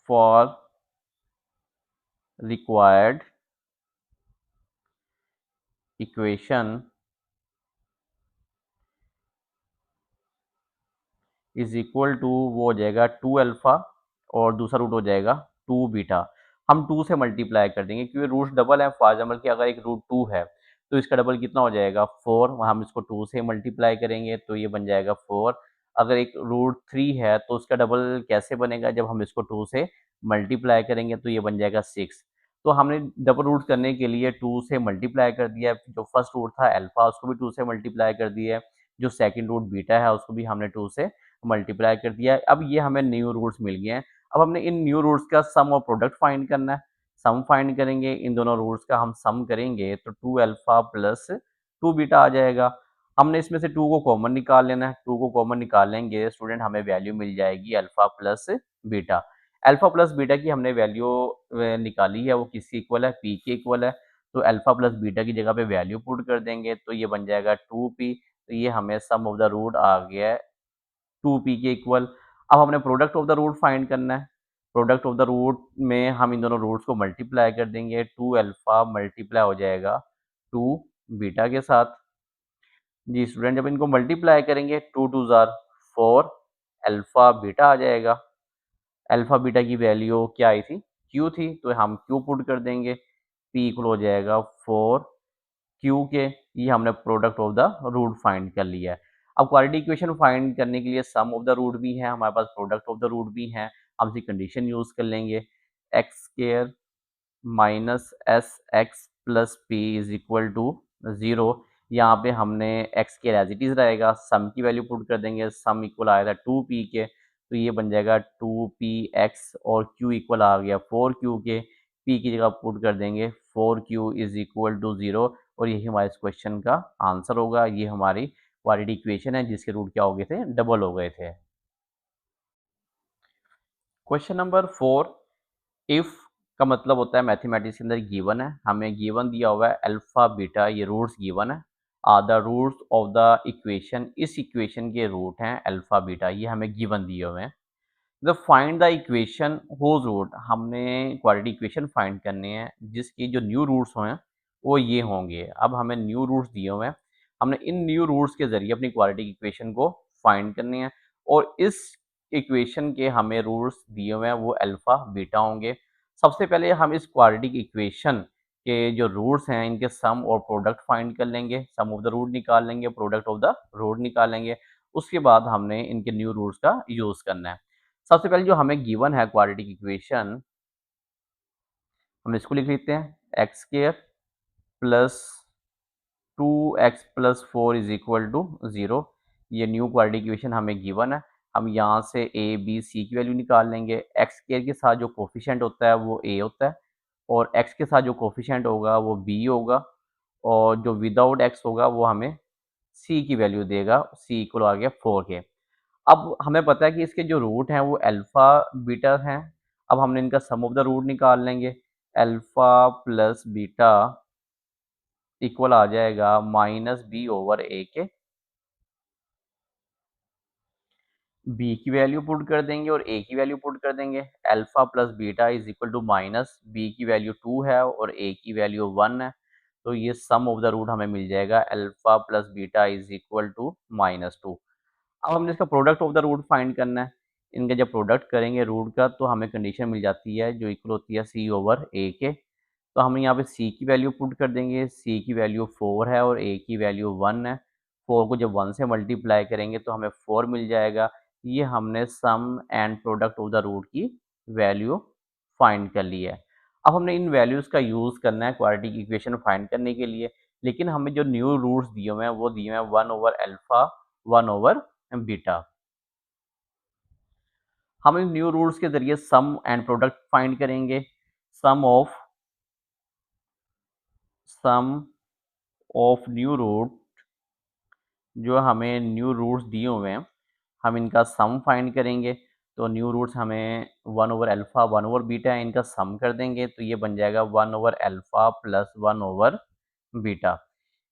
for required equation is equal to, वो हो जाएगा 2 अल्फ़ा और दूसरा रूट हो जाएगा 2 बीटा। हम 2 से मल्टीप्लाई कर देंगे क्योंकि रूट्स डबल है। फॉर एग्जाम्पल कि अगर एक रूट 2 है तो इसका डबल कितना हो जाएगा 4, हम इसको 2 से मल्टीप्लाई करेंगे तो ये बन जाएगा 4। अगर एक रूट 3 है तो उसका डबल कैसे बनेगा, जब हम इसको 2 से मल्टीप्लाई करेंगे तो ये बन जाएगा 6। तो हमने डबल रूट करने के लिए 2 से मल्टीप्लाई कर दिया, जो फर्स्ट रूट था अल्फा उसको भी 2 से मल्टीप्लाई कर दिया है, जो सेकंड रूट बीटा है उसको भी हमने 2 से मल्टीप्लाई कर दिया है। अब ये हमें न्यू रूट्स मिल गए हैं। अब हमने इन न्यू रूट्स का सम और प्रोडक्ट फाइंड करना है। सम फाइंड करेंगे, इन दोनों रूट्स का हम सम करेंगे तो 2 अल्फा प्लस 2 बीटा आ जाएगा। हमने इसमें से 2 को कॉमन निकाल लेना है। 2 को कॉमन निकालेंगे स्टूडेंट, हमें वैल्यू मिल जाएगी alpha plus beta. Alpha plus beta की हमने वैल्यू निकाली है, वो किसकी इक्वल है, पी के इक्वल है। तो अल्फा प्लस बीटा की जगह पे वैल्यू पुट कर देंगे तो ये बन जाएगा 2p। तो ये हमें सम ऑफ द रूट आ गया है 2p के इक्वल। अब हमने product of the root find करना है। प्रोडक्ट ऑफ द रूट में हम इन दोनों रूट्स को मल्टीप्लाई कर देंगे। 2 अल्फा मल्टीप्लाई हो जाएगा 2 बीटा के साथ। जी स्टूडेंट, जब इनको मल्टीप्लाई करेंगे 2 टू जार 4 अल्फा बीटा आ जाएगा। अल्फा बीटा की वैल्यू क्या आई थी, क्यू थी, तो हम क्यू पुट कर देंगे। पी इक्वल हो जाएगा 4 क्यू के। ये हमने product of the root find कर लिया है। अब क्वाड्रेटिक इक्वेशन फाइंड करने के लिए सम ऑफ द रूट भी है हमारे पास, प्रोडक्ट ऑफ द रूट भी है। हम इसी कंडीशन यूज कर लेंगे, x square minus s x plus p is equal to 0। यहाँ पे हमने एक्स के एज इट इज रहेगा, सम की वैल्यू पुट कर देंगे। सम इक्वल आया था 2p के, तो ये बन जाएगा 2px और q इक्वल आ गया 4q के। p की जगह पुट कर देंगे 4q इज इक्वल टू 0 और यही हमारे इस क्वेश्चन का आंसर होगा। ये हमारी क्वाड्रेटिक इक्वेशन है जिसके रूट क्या हो गए थे, डबल हो गए थे। क्वेश्चन नंबर 4, इफ का मतलब होता है मैथमेटिक्स के अंदर गिवन है, हमें गिवन दिया हुआ है अल्फा बीटा, ये रूट्स गिवन है। Are the roots of the equation, इस इक्वेशन के रूट हैं अल्फा बीटा, ये हमें गिवन दिए हुए हैं। The find the equation whose root, हमने क्वाड्रेटिक इक्वेशन फाइंड करने हैं जिसकी जो न्यू रूट्स हैं वो ये होंगे। अब हमें न्यू रूट्स दिए हुए हैं, हमने इन न्यू रूट्स के जरिए अपनी क्वाड्रेटिक इक्वेशन को फाइंड करने हैं। और इस इक्वेशन के हमें रूट्स दिए हुए हैं वो अल्फा बीटा होंगे। सबसे पहले हम इस क्वाड्रेटिक इक्वेशन के जो रूट्स हैं इनके सम और प्रोडक्ट फाइंड कर लेंगे। सम ऑफ द रूट निकाल लेंगे, प्रोडक्ट ऑफ द रूट निकालेंगे। उसके बाद हमने इनके न्यू रूट्स का यूज करना है। सबसे पहले जो हमें गिवन है क्वाड्रेटिक इक्वेशन, हम इसको लिख लेते हैं, x square plus 2x plus 4 is equal to 0। ये न्यू क्वाड्रेटिक इक्वेशन हमें गिवन है। हम यहाँ से a b c की वैल्यू निकाल लेंगे। एक्स स्क्वायर के साथ जो कोफिशिएंट होता है वो a होता है और x के साथ जो कोफिशिएंट होगा वो b होगा और जो विदाउट x होगा वो हमें c की वैल्यू देगा। c इक्वल आ गया 4 के। अब हमें पता है कि इसके जो रूट हैं वो अल्फा बीटा हैं। अब हमने इनका सम ऑफ द रूट निकाल लेंगे। अल्फा प्लस बीटा इक्वल आ जाएगा माइनस बी ओवर ए के। बी की वैल्यू पुट कर देंगे और ए की वैल्यू पुट कर देंगे। Alpha plus beta is equal to minus b की वैल्यू 2 है और ए की वैल्यू 1 है। तो ये सम ऑफ द रूट हमें मिल जाएगा alpha plus beta is equal to -2। अब हमने इसका product of the root find करना है। इनका जब प्रोडक्ट करेंगे रूट का तो हमें कंडीशन मिल जाती है जो इक्वल होती है सी ओवर ए के। तो हम यहाँ पे सी की वैल्यू पुट कर देंगे। सी की वैल्यू 4 है और ए की वैल्यू 1 है। 4 को जब 1 से मल्टीप्लाई करेंगे तो हमें 4 मिल जाएगा। ये हमने sum and product of the root की वैल्यू फाइंड कर ली है। अब हमने इन वैल्यूज़ का यूज़ करना है क्वाड्रेटिक इक्वेशन फाइंड करने के लिए, लेकिन हमें जो न्यू रूट्स दिए हुए हैं वो दिए हुए हैं 1 ओवर अल्फा 1 ओवर बीटा। हम इन न्यू रूट्स के जरिए सम एंड प्रोडक्ट फाइंड करेंगे। सम ऑफ न्यू रूट, जो हमें न्यू रूट्स दिए हुए हैं हम इनका सम फाइंड करेंगे। तो न्यू रूट्स हमें 1 ओवर अल्फा 1 ओवर बीटा है, इनका सम कर देंगे तो ये बन जाएगा 1 over alpha plus 1 over beta.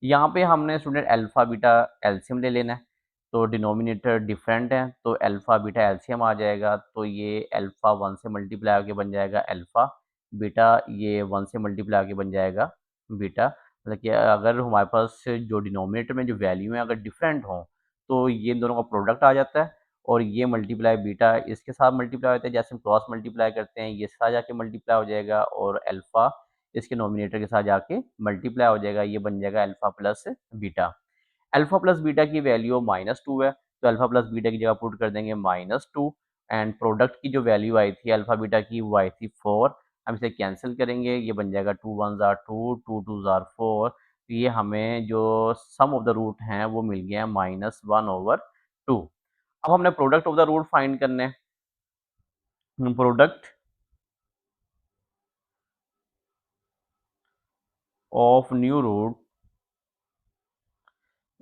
यहाँ पे हमने स्टूडेंट अल्फा बीटा एलसीएम ले लेना है। तो डिनोमिनेटर डिफरेंट है तो अल्फा बीटा एलसीएम आ जाएगा। तो ये अल्फा 1 से मल्टीप्लाई होकर बन जाएगा अल्फा, बीटा ये 1 से मल्टीप्लाई होकर बन जाएगा बीटा। मतलब कि अगर हमारे पास जो डिनोमिनेटर में जो वैल्यू है अगर डिफरेंट हो तो ये इन दोनों का प्रोडक्ट आ जाता है और ये मल्टीप्लाई बीटा इसके साथ मल्टीप्लाई होता है, जैसे हम क्रॉस मल्टीप्लाई करते हैं ये साथ जाके मल्टीप्लाई हो जाएगा और अल्फा इसके नोमिनेटर के साथ जाके मल्टीप्लाई हो जाएगा, ये बन जाएगा alpha plus beta. Alpha plus beta की वैल्यू -2 है, तो अल्फा प्लस बीटा की जगह पुट कर देंगे -2, एंड प्रोडक्ट की जो वैल्यू आई थी अल्फा बीटा की वो आई थी 4। हम इसे कैंसिल करेंगे, ये बन जाएगा 2 1 जार 2, 2 2 जार 4। तो ये हमें जो सम ऑफ द रूट हैं वो मिल गया है -1/2। अब हमने product of the root find करने हैं। प्रोडक्ट ऑफ न्यू रूट,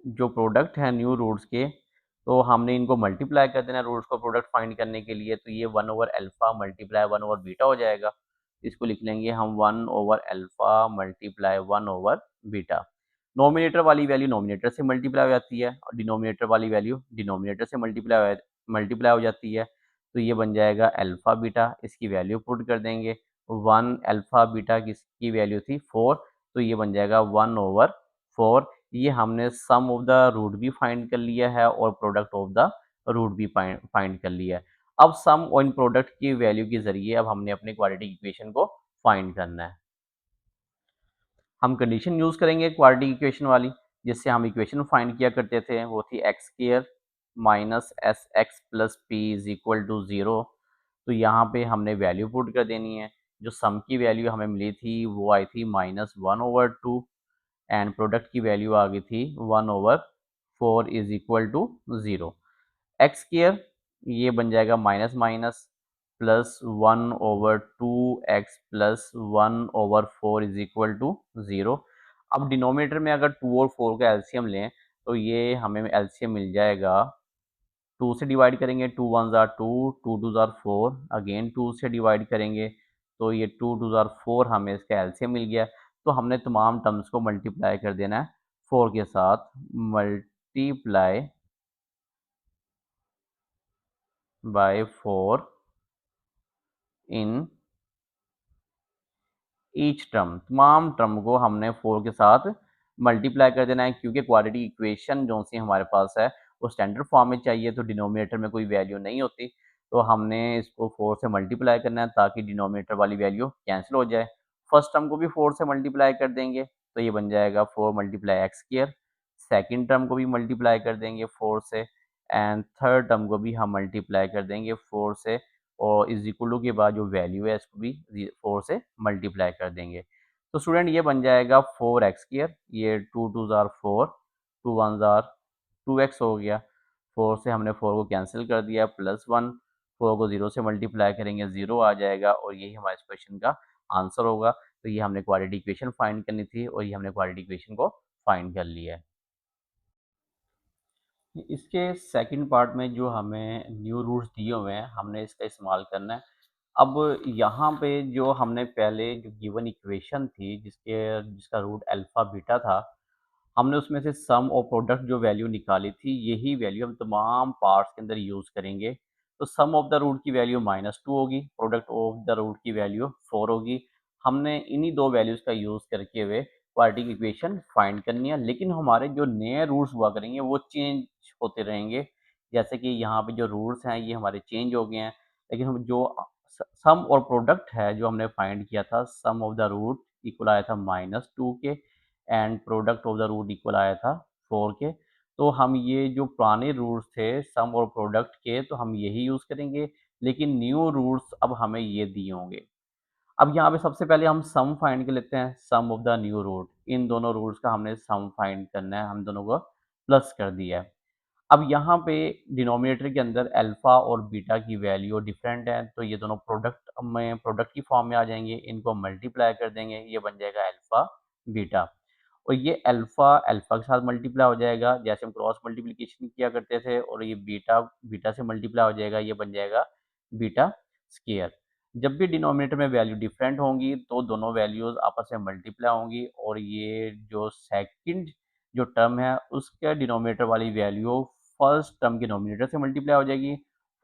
जो प्रोडक्ट है न्यू रूट्स के, तो हमने इनको मल्टीप्लाई कर देना रूट्स को प्रोडक्ट फाइंड करने के लिए। तो ये 1/अल्फा मल्टीप्लाई 1/बीटा हो जाएगा। इसको लिख लेंगे हम 1/अल्फा मल्टीप्लाई 1/बीटा। नोमिनेटर वाली वैल्यू नोमिनेटर से मल्टीप्लाई हो जाती है और डिनोमिनेटर वाली वैल्यू डिनोमिनेटर से मल्टीप्लाई हो जाती है। तो ये बन जाएगा अल्फा बीटा, इसकी वैल्यू पुट कर देंगे। 1 अल्फा बीटा किसकी वैल्यू थी 4, तो ये बन जाएगा 1/4। ये हमने सम ऑफ द रूट भी फाइंड कर लिया है और प्रोडक्ट ऑफ द रूट भी फाइंड कर लिया है। अब सम और इन प्रोडक्ट की वैल्यू के जरिए अब हमने अपने क्वाड्रेटिक इक्वेशन को फाइंड करना है। हम कंडीशन यूज करेंगे क्वाड्रेटिक इक्वेशन वाली, जिससे हम इक्वेशन फाइंड किया करते थे, वो थी x square minus s x plus p is equal to 0। तो यहाँ पे हमने वैल्यू पुट कर देनी है। जो सम की वैल्यू हमें मिली थी वो आई थी -1/2, एंड प्रोडक्ट की वैल्यू आ गई थी 1/4 is equal to 0। X square ये बन जाएगा minus minus plus 1/2x plus 1/4 is equal to 0। अब डिनोमिनेटर में अगर 2 और 4 का एलसीएम लें तो ये हमें एलसीएम मिल जाएगा। 2 से डिवाइड करेंगे 2 1 जार 2, 2 2 जार 4, अगेन 2 से डिवाइड करेंगे तो ये 2 2 जार 4 हमें इसका एलसीएम मिल गया। तो हमने तमाम टर्म्स को मल्टीप्लाई कर देना है 4 के साथ। Multiply by 4 in each term, तमाम टर्म को हमने 4 के साथ मल्टीप्लाई कर देना है, क्योंकि क्वाड्रेटिक इक्वेशन जो सी हमारे पास है वो स्टैंडर्ड फॉर्म में चाहिए, तो डिनोमिनेटर में कोई वैल्यू नहीं होती। तो हमने इसको 4 से मल्टीप्लाई करना है ताकि डिनोमिनेटर वाली वैल्यू कैंसिल हो जाए। फर्स्ट टर्म को भी 4 से मल्टीप्लाई कर देंगे तो ये बन जाएगा 4 multiply x square. Second term को भी मल्टीप्लाई कर देंगे 4 से, एंड थर्ड टर्म को भी हम मल्टीप्लाई कर देंगे 4 से, और इज इक्वल टू के बाद जो वैल्यू है इसको भी 4 से मल्टीप्लाई कर देंगे। तो स्टूडेंट ये बन जाएगा 4x स्क्वायर, ये 2 2 जार 4, 2 1 जार 2x हो गया। 4 से हमने 4 को कैंसिल कर दिया, +1, 4 को 0 से मल्टीप्लाई करेंगे 0 आ जाएगा, और यही हमारे इस क्वेश्चन का आंसर होगा। तो ये हमने क्वाड्रेटिक इक्वेशन फाइंड करनी थी और ये हमने क्वाड्रेटिक इक्वेशन को फाइंड कर लिया है। इसके सेकंड पार्ट में जो हमें न्यू रूट्स दिए हुए हैं हमने इसका इस्तेमाल करना है। अब यहाँ पे जो हमने पहले जो गिवन इक्वेशन थी जिसका रूट अल्फा बीटा था, हमने उसमें से सम और प्रोडक्ट जो वैल्यू निकाली थी यही वैल्यू हम तमाम पार्ट्स के अंदर यूज़ करेंगे। तो सम ऑफ द रूट की वैल्यू -2 होगी, प्रोडक्ट ऑफ द रूट की वैल्यू 4 होगी। हमने इन्हीं दो वैल्यूज़ का यूज़ करके हुए क्वाड्रेटिक इक्वेशन फाइंड करनी है, लेकिन हमारे जो नए रूट्स हुआ करेंगे वो चेंज होते रहेंगे। जैसे कि यहाँ पे जो रूट्स हैं ये हमारे चेंज हो गए हैं, लेकिन हम जो सम और प्रोडक्ट है जो हमने फाइंड किया था, sum of the root equal आया था -2 के, and product of the root equal आया था 4 के। तो हम ये जो पुराने रूट्स थे सम और प्रोडक्ट के तो हम यही यूज़ करेंगे, लेकिन न्यू रूट्स अब हमें ये दिए होंगे। अब यहाँ पे सबसे पहले हम सम फाइंड कर लेते हैं, सम ऑफ द न्यू रूट। इन दोनों रूट्स का हमने सम फाइंड करना है, हम दोनों को प्लस कर दिया है। अब यहाँ पे डिनोमिनेटर के अंदर अल्फा और बीटा की वैल्यू डिफरेंट है, तो ये दोनों प्रोडक्ट की फॉर्म में आ जाएंगे। इनको मल्टीप्लाई कर देंगे, ये बन जाएगा अल्फा बीटा, और ये अल्फा अल्फा के साथ मल्टीप्लाई हो जाएगा जैसे हम क्रॉस मल्टीप्लिकेशन किया करते थे, और ये बीटा बीटा से मल्टीप्लाई हो जाएगा, ये बन जाएगा बीटा स्क्वायर। जब भी डिनोमिनेटर में वैल्यू डिफरेंट होंगी तो दोनों वैल्यूज आपस में मल्टीप्लाई होंगी, और ये जो सेकंड जो टर्म है उसके डिनोमिनेटर वाली वैल्यू फर्स्ट टर्म के डिनोमिनेटर से मल्टीप्लाई हो जाएगी।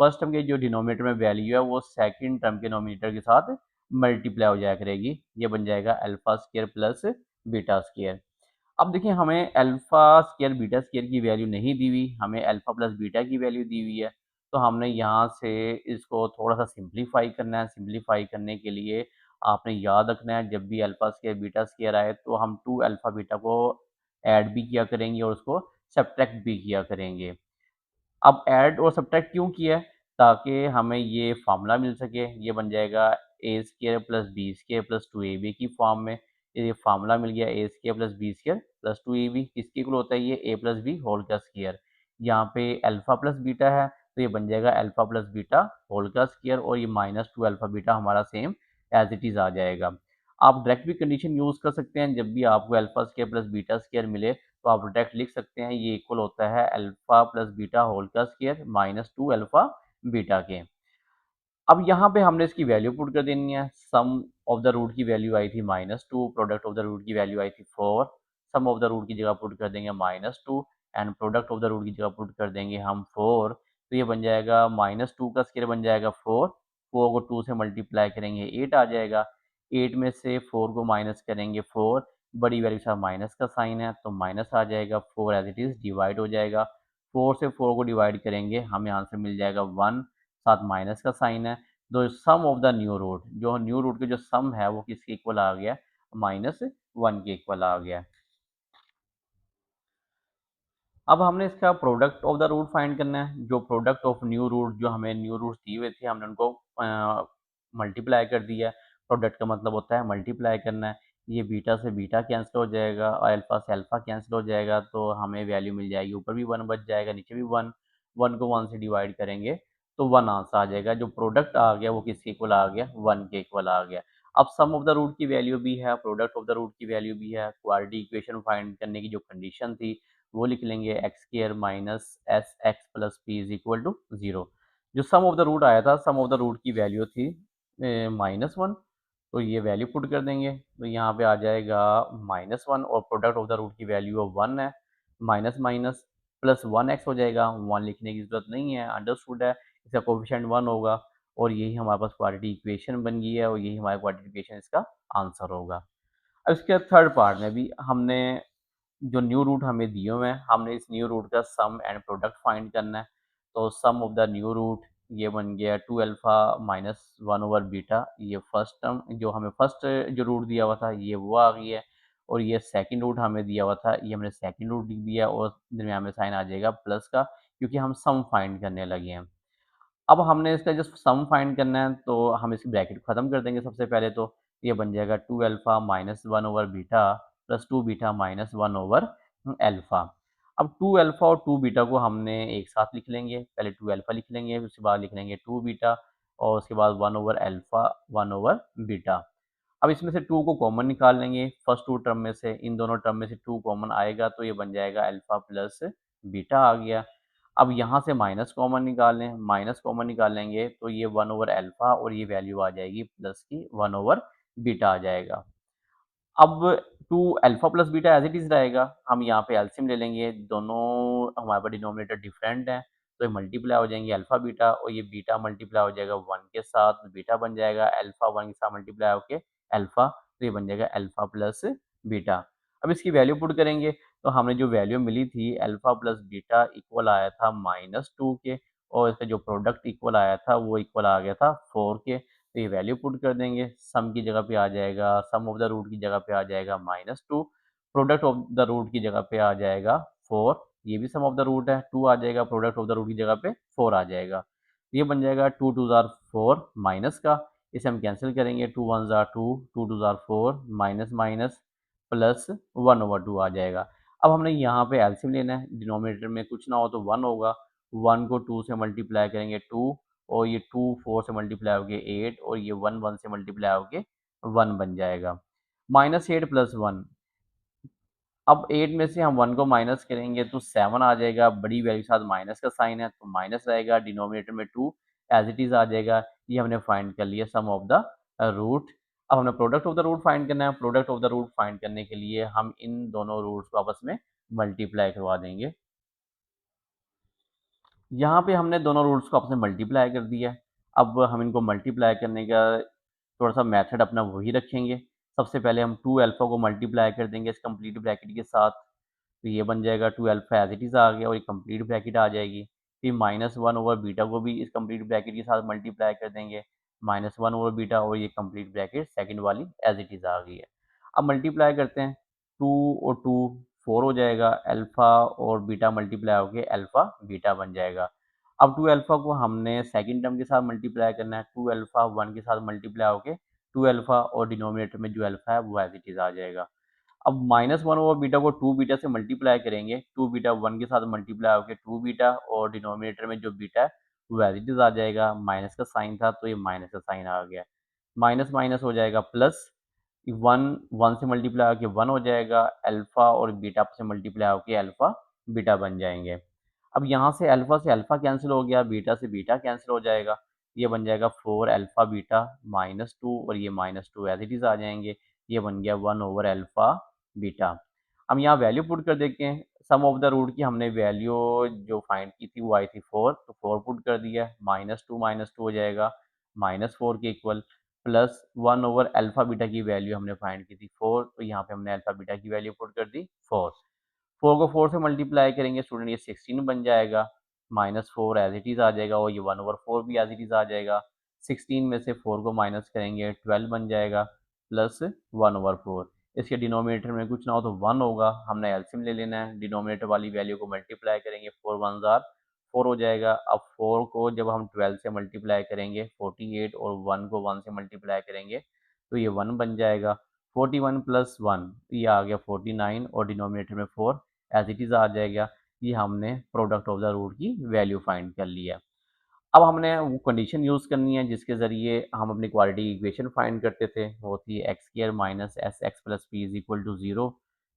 फर्स्ट टर्म के जो डिनोमिनेटर में वैल्यू है वो सेकंड टर्म के डिनोमिनेटर के साथ मल्टीप्लाई हो जाया करेगी, ये बन जाएगा alpha square plus beta square. अब देखिए हमें अल्फा स्क्वायर बीटा स्क्वायर की वैल्यू नहीं दी हुई, हमें अल्फा प्लस बीटा की वैल्यू दी हुई है। तो हमने यहाँ से इसको थोड़ा सा सिंप्लीफाई करना है। सिंप्लीफाई करने के लिए आपने याद रखना है जब भी अल्फा स्क्वायर बीटा स्क्वायर आए तो हम 2 अल्फा बीटा को ऐड भी किया करेंगे और उसको सब्ट्रैक्ट भी किया करेंगे। अब ऐड और सब्ट्रैक्ट क्यों किया है? ताकि हमें ये फार्मूला मिल सके। ये बन जाएगा a square plus b square plus 2ab की फॉर्म में। ये फार्मूला मिल गया a square plus b square plus 2ab। किसके इक्वल होता है ये? ए प्लस बी होल का स्क्वायर। यहाँ पे अल्फा प्लस बीटा है तो ये बन जाएगा अल्फा प्लस बीटा होल का स्क्वायर और ये -2 अल्फा बीटा हमारा सेम एज इट इज़ आ जाएगा। आप डायरेक्ट भी कंडीशन यूज़ कर सकते हैं। जब भी आपको alpha square plus beta square मिले तो आप डायरेक्ट लिख सकते हैं ये इक्वल होता है अल्फा प्लस बीटा होल का स्क्वायर -2 अल्फा बीटा के। अब यहाँ पे हमने इसकी वैल्यू पुट कर देनी है। सम ऑफ द रूट की वैल्यू आई थी -2, प्रोडक्ट ऑफ द रूट की वैल्यू आई थी 4। सम ऑफ द रूट की जगह पुट कर देंगे -2 and product of the root की जगह पुट कर देंगे हम 4। तो ये बन जाएगा -2 का स्क्वायर बन जाएगा 4। 4 को 2 से मल्टीप्लाई करेंगे 8 आ जाएगा। 8 में से 4 को माइनस करेंगे 4, बड़ी वैल्यू के साथ माइनस का साइन है तो माइनस आ जाएगा। 4 एज इट इज़ डिवाइड हो जाएगा। 4 से 4 को डिवाइड करेंगे हमें आंसर मिल जाएगा 1, साथ माइनस का साइन है। तो सम ऑफ द न्यू रूट, जो न्यू रूट के जो सम है वो किसके इक्वल आ गया? -1 के इक्वल आ गया। अब हमने इसका product of the root find करना है। जो प्रोडक्ट ऑफ न्यू रूट, जो हमें न्यू रूट दिए हुए थे हमने उनको मल्टीप्लाई कर दिया है। प्रोडक्ट का मतलब होता है मल्टीप्लाई करना है। ये बीटा से बीटा कैंसिल हो जाएगा और अल्फा से अल्फा कैंसिल हो जाएगा तो हमें वैल्यू मिल जाएगी। ऊपर भी 1 बच जाएगा, नीचे भी 1। 1 को 1 से डिवाइड करेंगे तो 1 आंसर आ जाएगा। जो प्रोडक्ट आ गया वो किसके इक्वल आ गया? 1 के इक्वल आ गया। अब सम ऑफ द रूट की वैल्यू भी है, प्रोडक्ट ऑफ द रूट की वैल्यू भी है। क्वाड्रेटिक इक्वेशन फाइंड करने की जो कंडीशन थी वो लिख लेंगे x square minus s x plus p is equal to 0। जो सम ऑफ द रूट आया था, सम ऑफ द रूट की वैल्यू थी -1। तो ये वैल्यू पुट कर देंगे तो यहाँ पे आ जाएगा -1 और प्रोडक्ट ऑफ द रूट की वैल्यू 1 है। माइनस माइनस प्लस 1x हो जाएगा। 1 लिखने की जरूरत नहीं है, अंडरस्टूड है। इसका कोफिशिएंट 1 होगा और यही हमारे पास क्वाड्रेटिक इक्वेशन बन गई है और यही हमारा क्वाड्रेटिक इक्वेशन इसका आंसर होगा। अब इसके थर्ड पार्ट में भी हमने जो न्यू रूट हमें दिए हुए हैं, हमने इस न्यू रूट का सम एंड प्रोडक्ट फाइंड करना है। तो सम ऑफ द न्यू रूट ये बन गया 2 अल्फा -1 ओवर बीटा। ये फर्स्ट टर्म जो हमें फर्स्ट जो रूट दिया हुआ था ये वो आ गई है और ये सेकंड रूट हमें दिया हुआ था, ये हमने सेकंड रूट लिख दिया और दरमियान में साइन आ जाएगा प्लस का, क्योंकि हम सम फाइंड करने लगे हैं। अब हमने इसका जस्ट सम फाइंड करना है तो हम इसकी ब्रैकेट खत्म कर देंगे। सबसे पहले तो ये बन जाएगा 2 alpha -1 over beta plus 2 beta -1 over alpha. अब 2 अल्फा और 2 बीटा को हमने एक साथ लिख लेंगे। पहले 2 अल्फा लिख लेंगे, उसके बाद लिख लेंगे 2 बीटा और उसके बाद 1 ओवर अल्फा 1 ओवर बीटा। अब इसमें से 2 को कॉमन निकाल लेंगे फर्स्ट 2 टर्म में से। इन दोनों टर्म में से 2 कॉमन आएगा तो ये बन जाएगा अल्फा प्लस बीटा आ गया। अब यहाँ से माइनस कॉमन निकाल लें, माइनस कॉमन निकालेंगे तो ये 1 ओवर अल्फा और ये वैल्यू आ जाएगी प्लस की 1 ओवर बीटा आ जाएगा। अब 2 alpha plus beta as it is रहेगा। हम यहाँ पे एलसीएम ले लेंगे, दोनों हमारे पास डिनोमिनेटर डिफरेंट है तो ये मल्टीप्लाई हो जाएंगे अल्फा बीटा और ये बीटा मल्टीप्लाई हो जाएगा 1 के साथ, बीटा बन जाएगा अल्फा 1 के साथ मल्टीप्लाई होके अल्फा, तो ये बन जाएगा अल्फा प्लस बीटा। अब इसकी वैल्यू पुट करेंगे तो हमें जो वैल्यू मिली थी अल्फा प्लस बीटा इक्वल आया था -2 के और इसका जो प्रोडक्ट इक्वल आया था वो इक्वल आ गया था 4 के। तो ये वैल्यू पुट कर देंगे। सम की जगह पे आ जाएगा, सम ऑफ द रूट की जगह पे आ जाएगा -2, प्रोडक्ट ऑफ द रूट की जगह पे आ जाएगा 4। ये भी सम ऑफ द रूट है, 2 आ जाएगा, प्रोडक्ट ऑफ द रूट की जगह पे 4 आ जाएगा। ये बन जाएगा 2 2 ज़ार 4 माइनस का, इसे हम कैंसिल करेंगे। 2 1 ज़ार 2, 2 2 ज़ार 4 माइनस माइनस प्लस 1 ओवर 2 आ जाएगा। अब हमने यहाँ पे एलसीएम लेना है, डिनोमिनेटर में कुछ ना हो तो 1 होगा। 1 को 2 से मल्टीप्लाई करेंगे 2 और ये 2 4 से मल्टीप्लाई होके 8 और ये 1 1 से मल्टीप्लाई होके 1 बन जाएगा। -8 प्लस 1, अब 8 में से हम 1 को माइनस करेंगे तो 7 आ जाएगा, बड़ी वैल्यू के साथ माइनस का साइन है तो माइनस रहेगा, डिनोमिनेटर में 2 एज इट इज़ आ जाएगा। ये हमने फाइंड कर लिया सम ऑफ द रूट। अब हमने product of the root find करना है। Product of the root find करने के लिए हम इन दोनों रूट्स को आपस में मल्टीप्लाई करवा देंगे। यहाँ पे हमने दोनों रूट्स को आपस में मल्टीप्लाई कर दिया है। अब हम इनको मल्टीप्लाई करने का थोड़ा-सा मेथड अपना वही रखेंगे। सबसे पहले हम 2 अल्फ़ा को मल्टीप्लाई कर देंगे इस कंप्लीट ब्रैकेट के साथ, तो ये बन जाएगा 2 अल्फ़ा एज़ इट इज़ आ गया और ये कंप्लीट ब्रैकेट आ जाएगी। फिर -1 ओवर बीटा को भी इस कंप्लीट ब्रैकेट के साथ मल्टीप्लाई कर देंगे। -1 ओवर बीटा, और ये कंप्लीट ब्रैकेट सेकंड वाली एज इट इज़ आ गई है। अब मल्टीप्लाई करते हैं, 2 और 2 4 हो जाएगा, अल्फ़ा और बीटा मल्टीप्लाई होके अल्फ़ा बीटा बन जाएगा। अब 2 अल्फ़ा को हमने सेकंड टर्म के साथ मल्टीप्लाई करना है, 2 अल्फ़ा 1 के साथ मल्टीप्लाई होके 2 अल्फ़ा, और डिनोमिनेटर में जो अल्फ़ा है वो एज इट इज़ आ जाएगा। अब -1 ओवर बीटा को 2 बीटा से मल्टीप्लाई करेंगे, 2 बीटा 1 के साथ मल्टीप्लाई होके 2 बीटा, और डिनोमिनेटर में जो बीटा है वो एज इट इज़ आ जाएगा। माइनस का साइन था तो ये माइनस का साइन आ गया, माइनस माइनस हो जाएगा प्लस, 1 1 से मल्टीप्लाई होके 1 हो जाएगा, अल्फ़ा और बीटा आपस में मल्टीप्लाई होके अल्फ़ा बीटा बन जाएंगे। अब यहाँ से अल्फ़ा कैंसिल हो गया, बीटा से बीटा कैंसिल हो जाएगा, ये बन जाएगा 4 अल्फ़ा बीटा -2, और ये -2 एज इट इज़ आ जाएंगे, ये बन गया 1 ओवर अल्फ़ा बीटा। अब यहाँ वैल्यू पुट कर देते हैं, सम ऑफ द रूट की हमने वैल्यू जो फाइंड की थी वो आई थी 4, तो 4 पुट कर दिया, -2 हो जाएगा -4 के equal, plus 1 over alpha beta की वैल्यू हमने फाइंड की थी 4, तो यहाँ पे हमने अल्फ़ा बीटा की वैल्यू पुट कर दी 4। 4 को 4 से मल्टीप्लाई करेंगे स्टूडेंट, ये 16 बन जाएगा, -4 एज इट इज़ आ जाएगा, और ये 1 ओवर 4 भी एज इट इज़ आ जाएगा। 16 में से 4 को माइनस करेंगे 12 बन जाएगा, प्लस 1 ओवर 4। इसके डिनोमिनेटर में कुछ ना हो तो 1 होगा, हमने एलसीएम ले लेना है, डिनोमिनेटर वाली वैल्यू को मल्टीप्लाई करेंगे, 4 1 ज़ार 4 हो जाएगा। अब 4 को जब हम 12 से मल्टीप्लाई करेंगे 48, और 1 को 1 से मल्टीप्लाई करेंगे तो ये 1 बन जाएगा, 41 प्लस 1 ये आ गया 49, और डिनोमिनेटर में 4 एज इट इज़ आ जाएगा। ये हमने प्रोडक्ट ऑफ द रूट की वैल्यू फाइंड कर लिया। अब हमने वो कंडीशन यूज़ करनी है जिसके ज़रिए हम अपनी क्वाड्रेटिक इक्वेशन फाइंड करते थे, वो थी x square minus s x plus p is equal to 0।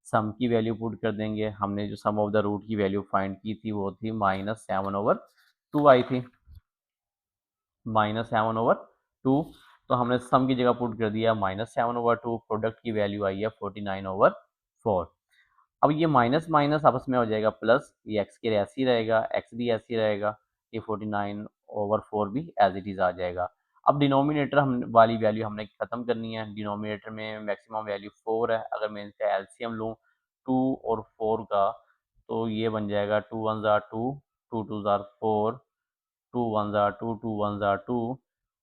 Sum की वैल्यू पुट कर देंगे, हमने जो सम ऑफ द रूट की वैल्यू फाइंड की थी वो थी -7/2 आई थी, -7/2, तो हमने सम की जगह पुट कर दिया -7/2, प्रोडक्ट की वैल्यू आई है 49/4। अब ये माइनस माइनस आपस में हो जाएगा प्लस, ये एक्स के ऐसे ही रहेगा, एक्स भी ऐसे ही रहेगा, ये 49/4 भी एज इट इज़ आ जाएगा। अब डिनोमिनेटर हम वाली वैल्यू हमने ख़त्म करनी है, डिनोमिनेटर में मैक्सिमम वैल्यू 4 है, अगर मैं इसका एलसीएम लूँ 2 और 4 का, तो ये बन जाएगा 2 1 ज़ार 2, 2 2 ज़ार 4, 2 1 ज़ार 2, 2 1 ज़ार 2,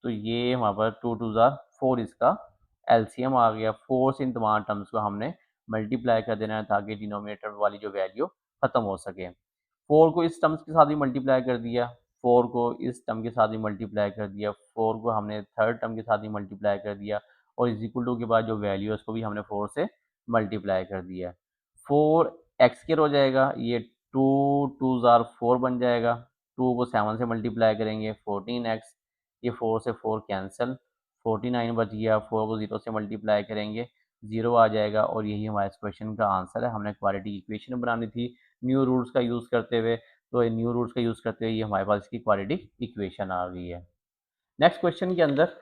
तो ये हमारे पास 2 2 ज़ार 4 इसका एलसीएम आ गया। 4 से इन तमाम टर्म्स को हमने मल्टीप्लाई कर देना है ताकि डिनोमिनेटर वाली जो वैल्यू खत्म हो सके। 4 को इस टर्म्स के साथ भी मल्टीप्लाई कर दिया, 4 को इस टर्म के साथ भी मल्टीप्लाई कर दिया, 4 को हमने थर्ड टर्म के साथ भी मल्टीप्लाई कर दिया, और इज इक्वल टू के बाद जो वैल्यू है उसको भी हमने 4 से मल्टीप्लाई कर दिया। 4 एक्स स्क्वायर हो जाएगा, ये 2 2 ज़ार 4 बन जाएगा, 2 को 7 से मल्टीप्लाई करेंगे 14x, ये 4 से 4 कैंसिल, 49 बच गया, 4 को 0 से मल्टीप्लाई करेंगे 0 आ जाएगा, और यही हमारे इस क्वेश्चन का आंसर है। हमने क्वाड्रेटिक इक्वेशन बनानी थी न्यू रूट्स का यूज़ करते हुए, तो न्यू रूट्स का यूज़ करते हुए ये हमारे पास इसकी क्वाड्रेटिक इक्वेशन आ गई है। नेक्स्ट क्वेश्चन के अंदर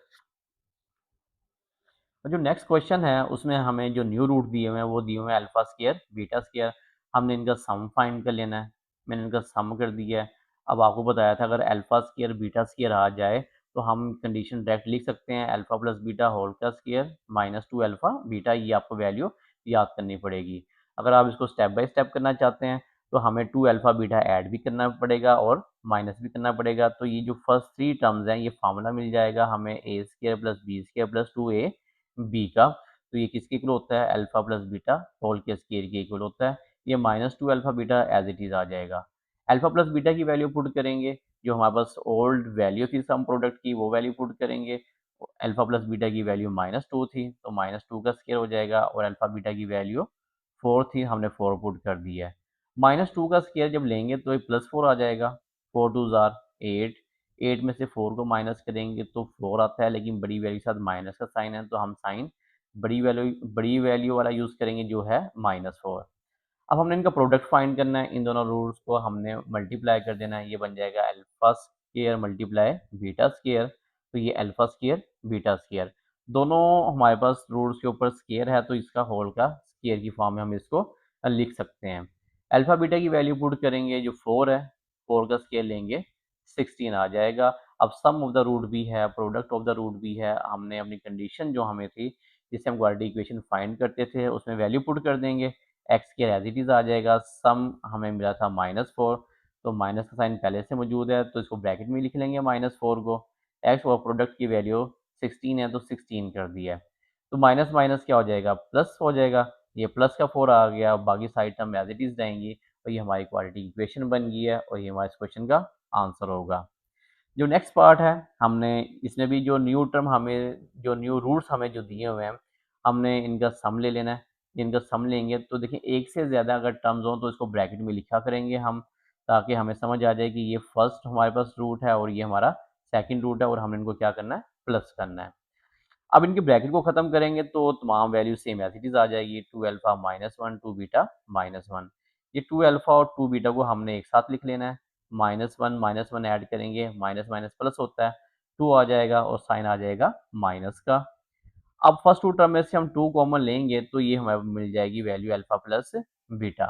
जो नेक्स्ट क्वेश्चन है उसमें हमें जो न्यू रूट दिए हुए हैं वो दिए हुए हैं अल्फा स्क्वायर बीटा स्क्वायर, हमने इनका सम फाइंड कर लेना है, मैंने इनका सम कर दिया है। अब आपको बताया था अगर अल्फा स्क्वायर बीटा स्क्वायर आ जाए तो हम कंडीशन डायरेक्ट लिख सकते हैं, अल्फा प्लस बीटा होल का स्क्वायर -2 अल्फा बीटा, ये आपको वैल्यू याद करनी पड़ेगी। अगर आप इसको स्टेप बाय स्टेप करना चाहते हैं तो हमें 2 अल्फा बीटा ऐड भी करना पड़ेगा और माइनस भी करना पड़ेगा, तो ये जो फर्स्ट 3 टर्म्स हैं ये फार्मूला मिल जाएगा हमें a square plus b square plus 2a b का, तो ये किसके इक्वल होता है, अल्फा प्लस बीटा होल के स्क्वायर के इक्वल होता है, ये -2 alpha beta as it is आ जाएगा। अल्फा प्लस बीटा की वैल्यू पुट करेंगे, जो हमारे पास ओल्ड वैल्यू थी सम प्रोडक्ट की वो वैल्यू पुट करेंगे, अल्फा प्लस बीटा की वैल्यू -2 थी तो -2 का स्क्वायर हो जाएगा, और अल्फा बीटा की वैल्यू 4 थी, हमने 4 पुट कर दिया है। -2 का स्क्वायर जब लेंगे तो ये +4 आ जाएगा, 4 2 ज़ार 8, 8 में से 4 को माइनस करेंगे तो 4 आता है, लेकिन बड़ी वैल्यू के साथ माइनस का साइन है तो हम साइन बड़ी वैल्यू वाला यूज़ करेंगे जो है -4। अब हमने इनका प्रोडक्ट फाइंड करना है, इन दोनों रूट्स को हमने मल्टीप्लाई कर देना है, ये बन जाएगा alpha square multiply beta square, तो ये अल्फा स्क्वायर बीटा स्क्वायर, दोनों हमारे पास रूट्स के ऊपर स्क्वायर है तो इसका होल का स्क्वायर की फॉर्म में हम इसको लिख सकते हैं। अल्फा बीटा की वैल्यू पुट करेंगे, जो 4 है 4 का स्क्वायर लेंगे 16 आ जाएगा। अब सम ऑफ द रूट भी है, प्रोडक्ट ऑफ द रूट भी है, हमने अपनी कंडीशन जो हमें थी जिससे हम क्वाड्रेटिक इक्वेशन फाइंड करते थे उसमें वैल्यू पुट कर देंगे, एक्स के एज इट इज़ आ जाएगा, सम हमें मिला था -4, तो माइनस का साइन पहले से मौजूद है तो इसको ब्रैकेट में लिख लेंगे -4 को, एक्स और प्रोडक्ट की वैल्यू 16 है तो 16 कर दिया है। तो माइनस माइनस क्या हो जाएगा, प्लस हो जाएगा। ये प्लस का 4 आ गया, बाकी side term as it is रहेंगी, और ये हमारी क्वाड्रेटिक इक्वेशन बन गई है, और ये हमारे इस क्वेश्चन का आंसर होगा। जो नेक्स्ट पार्ट है, हमने इसमें भी जो न्यू टर्म हमें, जो न्यू रूट्स हमें जो दिए हुए हैं, हमने इनका सम ले लेना है। इनका सम लेंगे तो देखिए एक से ज़्यादा अगर टर्म्स हो तो इसको ब्रैकेट में लिखा करेंगे हम, ताकि हमें समझ आ जाए कि ये फर्स्ट हमारे पास रूट है और ये हमारा सेकंड रूट है, और हमने इनको क्या करना है, प्लस करना है। अब इनके ब्रैकेट को खत्म करेंगे तो तमाम value same as it is आ जाएगी, 2 alpha minus one, 2 beta minus one. ये 2 अल्फा और 2 बीटा को हमने एक साथ लिख लेना है। माइनस वन ऐड करेंगे, माइनस माइनस प्लस होता है, 2 आ जाएगा और साइन आ जाएगा माइनस का। अब फर्स्ट टू टर्म में से हम 2 कॉमन लेंगे तो ये हमें मिल जाएगी value alpha plus beta.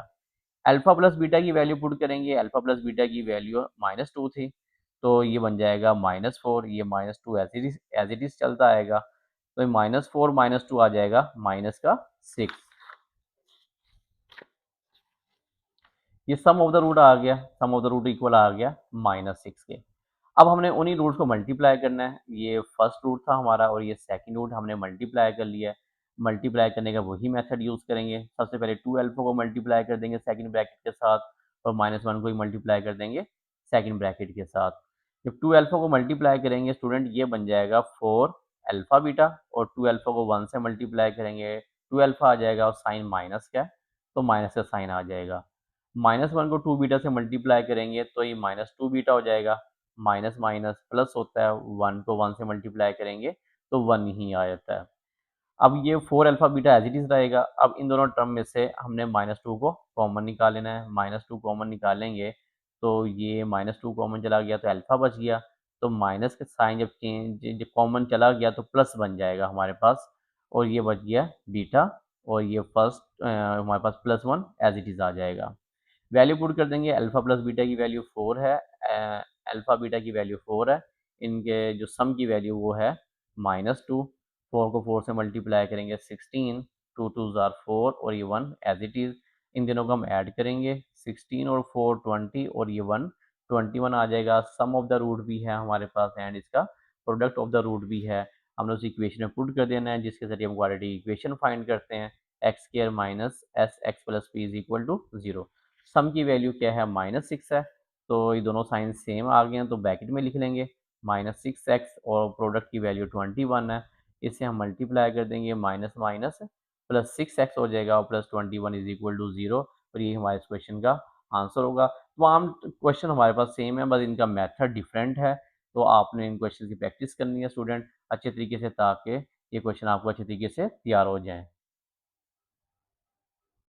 Alpha plus beta की वैल्यू पुट करेंगे, अल्फा प्लस बीटा की वैल्यू -2 थी, तो ये बन जाएगा -4। ये -2 एज इट इज चलता आएगा, तो -4 -2 आ जाएगा माइनस का 6। ये सम ऑफ द रूट आ गया, सम ऑफ द रूट इक्वल आ गया -6 के। अब हमने उन्हीं रूट्स को मल्टीप्लाई करना है। ये फर्स्ट रूट था हमारा और ये सेकंड रूट हमने मल्टीप्लाई कर लिया है। मल्टीप्लाई करने का वही मेथड यूज़ करेंगे। सबसे पहले 2 अल्फा को मल्टीप्लाई कर देंगे सेकंड ब्रैकेट के साथ, और -1 को ही मल्टीप्लाई कर देंगे सेकंड ब्रैकेट के साथ। जब 2 अल्फा को मल्टीप्लाई करेंगे स्टूडेंट, ये बन जाएगा 4 अल्फा बीटा, और 2 अल्फा को 1 से मल्टीप्लाई करेंगे, 2 अल्फा आ जाएगा और साइन माइनस का है, तो माइनस का साइन आ जाएगा। -1 को 2 बीटा से मल्टीप्लाई करेंगे तो ये -2 बीटा हो जाएगा। माइनस माइनस प्लस होता है, 1 को 1 से मल्टीप्लाई करेंगे तो 1 ही आ जाता है। अब ये 4 alpha beta as it is रहेगा। अब इन दोनों टर्म में से हमने -2 को कॉमन निकाल लेना है। -2 कॉमन निकालेंगे तो ये -2 कॉमन चला गया तो अल्फा बच गया, तो माइनस का साइन जब चेंज जब कॉमन चला गया तो प्लस बन जाएगा हमारे पास, और ये बच गया बीटा, और ये फर्स्ट हमारे पास +1 एज इट इज आ जाएगा। वैल्यू पुट कर देंगे, अल्फा प्लस बीटा की वैल्यू 4 है, अल्फा बीटा की वैल्यू 4 है, इनके जो सम की वैल्यू वो है -2। 4 को 4 से मल्टीप्लाई करेंगे 16, 2 2 ज़ार 4, और ये 1 एज इट इज़। इन दिनों को हम ऐड करेंगे, 16 और 4 20, और ये 1 21 आ जाएगा। सम ऑफ द रूट भी है हमारे पास एंड इसका प्रोडक्ट ऑफ द रूट भी है। हमने उस इक्वेशन में पुट कर देना है, जिसके जरिए हम क्वाड्रेटिक इक्वेशन फाइंड करते हैं, x square minus s x plus p is equal to 0। Sum की वैल्यू क्या है, -6 है, तो ये दोनों साइन सेम आ गए हैं तो ब्रैकेट में लिख लेंगे -6x, और प्रोडक्ट की वैल्यू 21 है, इसे हम मल्टीप्लाई कर देंगे, माइनस माइनस +6x हो जाएगा, और +21 इज इक्वल टू 0, और ये हमारे इस क्वेश्चन का आंसर होगा। तमाम क्वेश्चन हमारे पास सेम है, बस इनका मेथड डिफरेंट है, तो आपने इन क्वेश्चन की प्रैक्टिस करनी है स्टूडेंट अच्छे तरीके से, ताकि ये क्वेश्चन आपको अच्छे तरीके से तैयार हो जाएँ।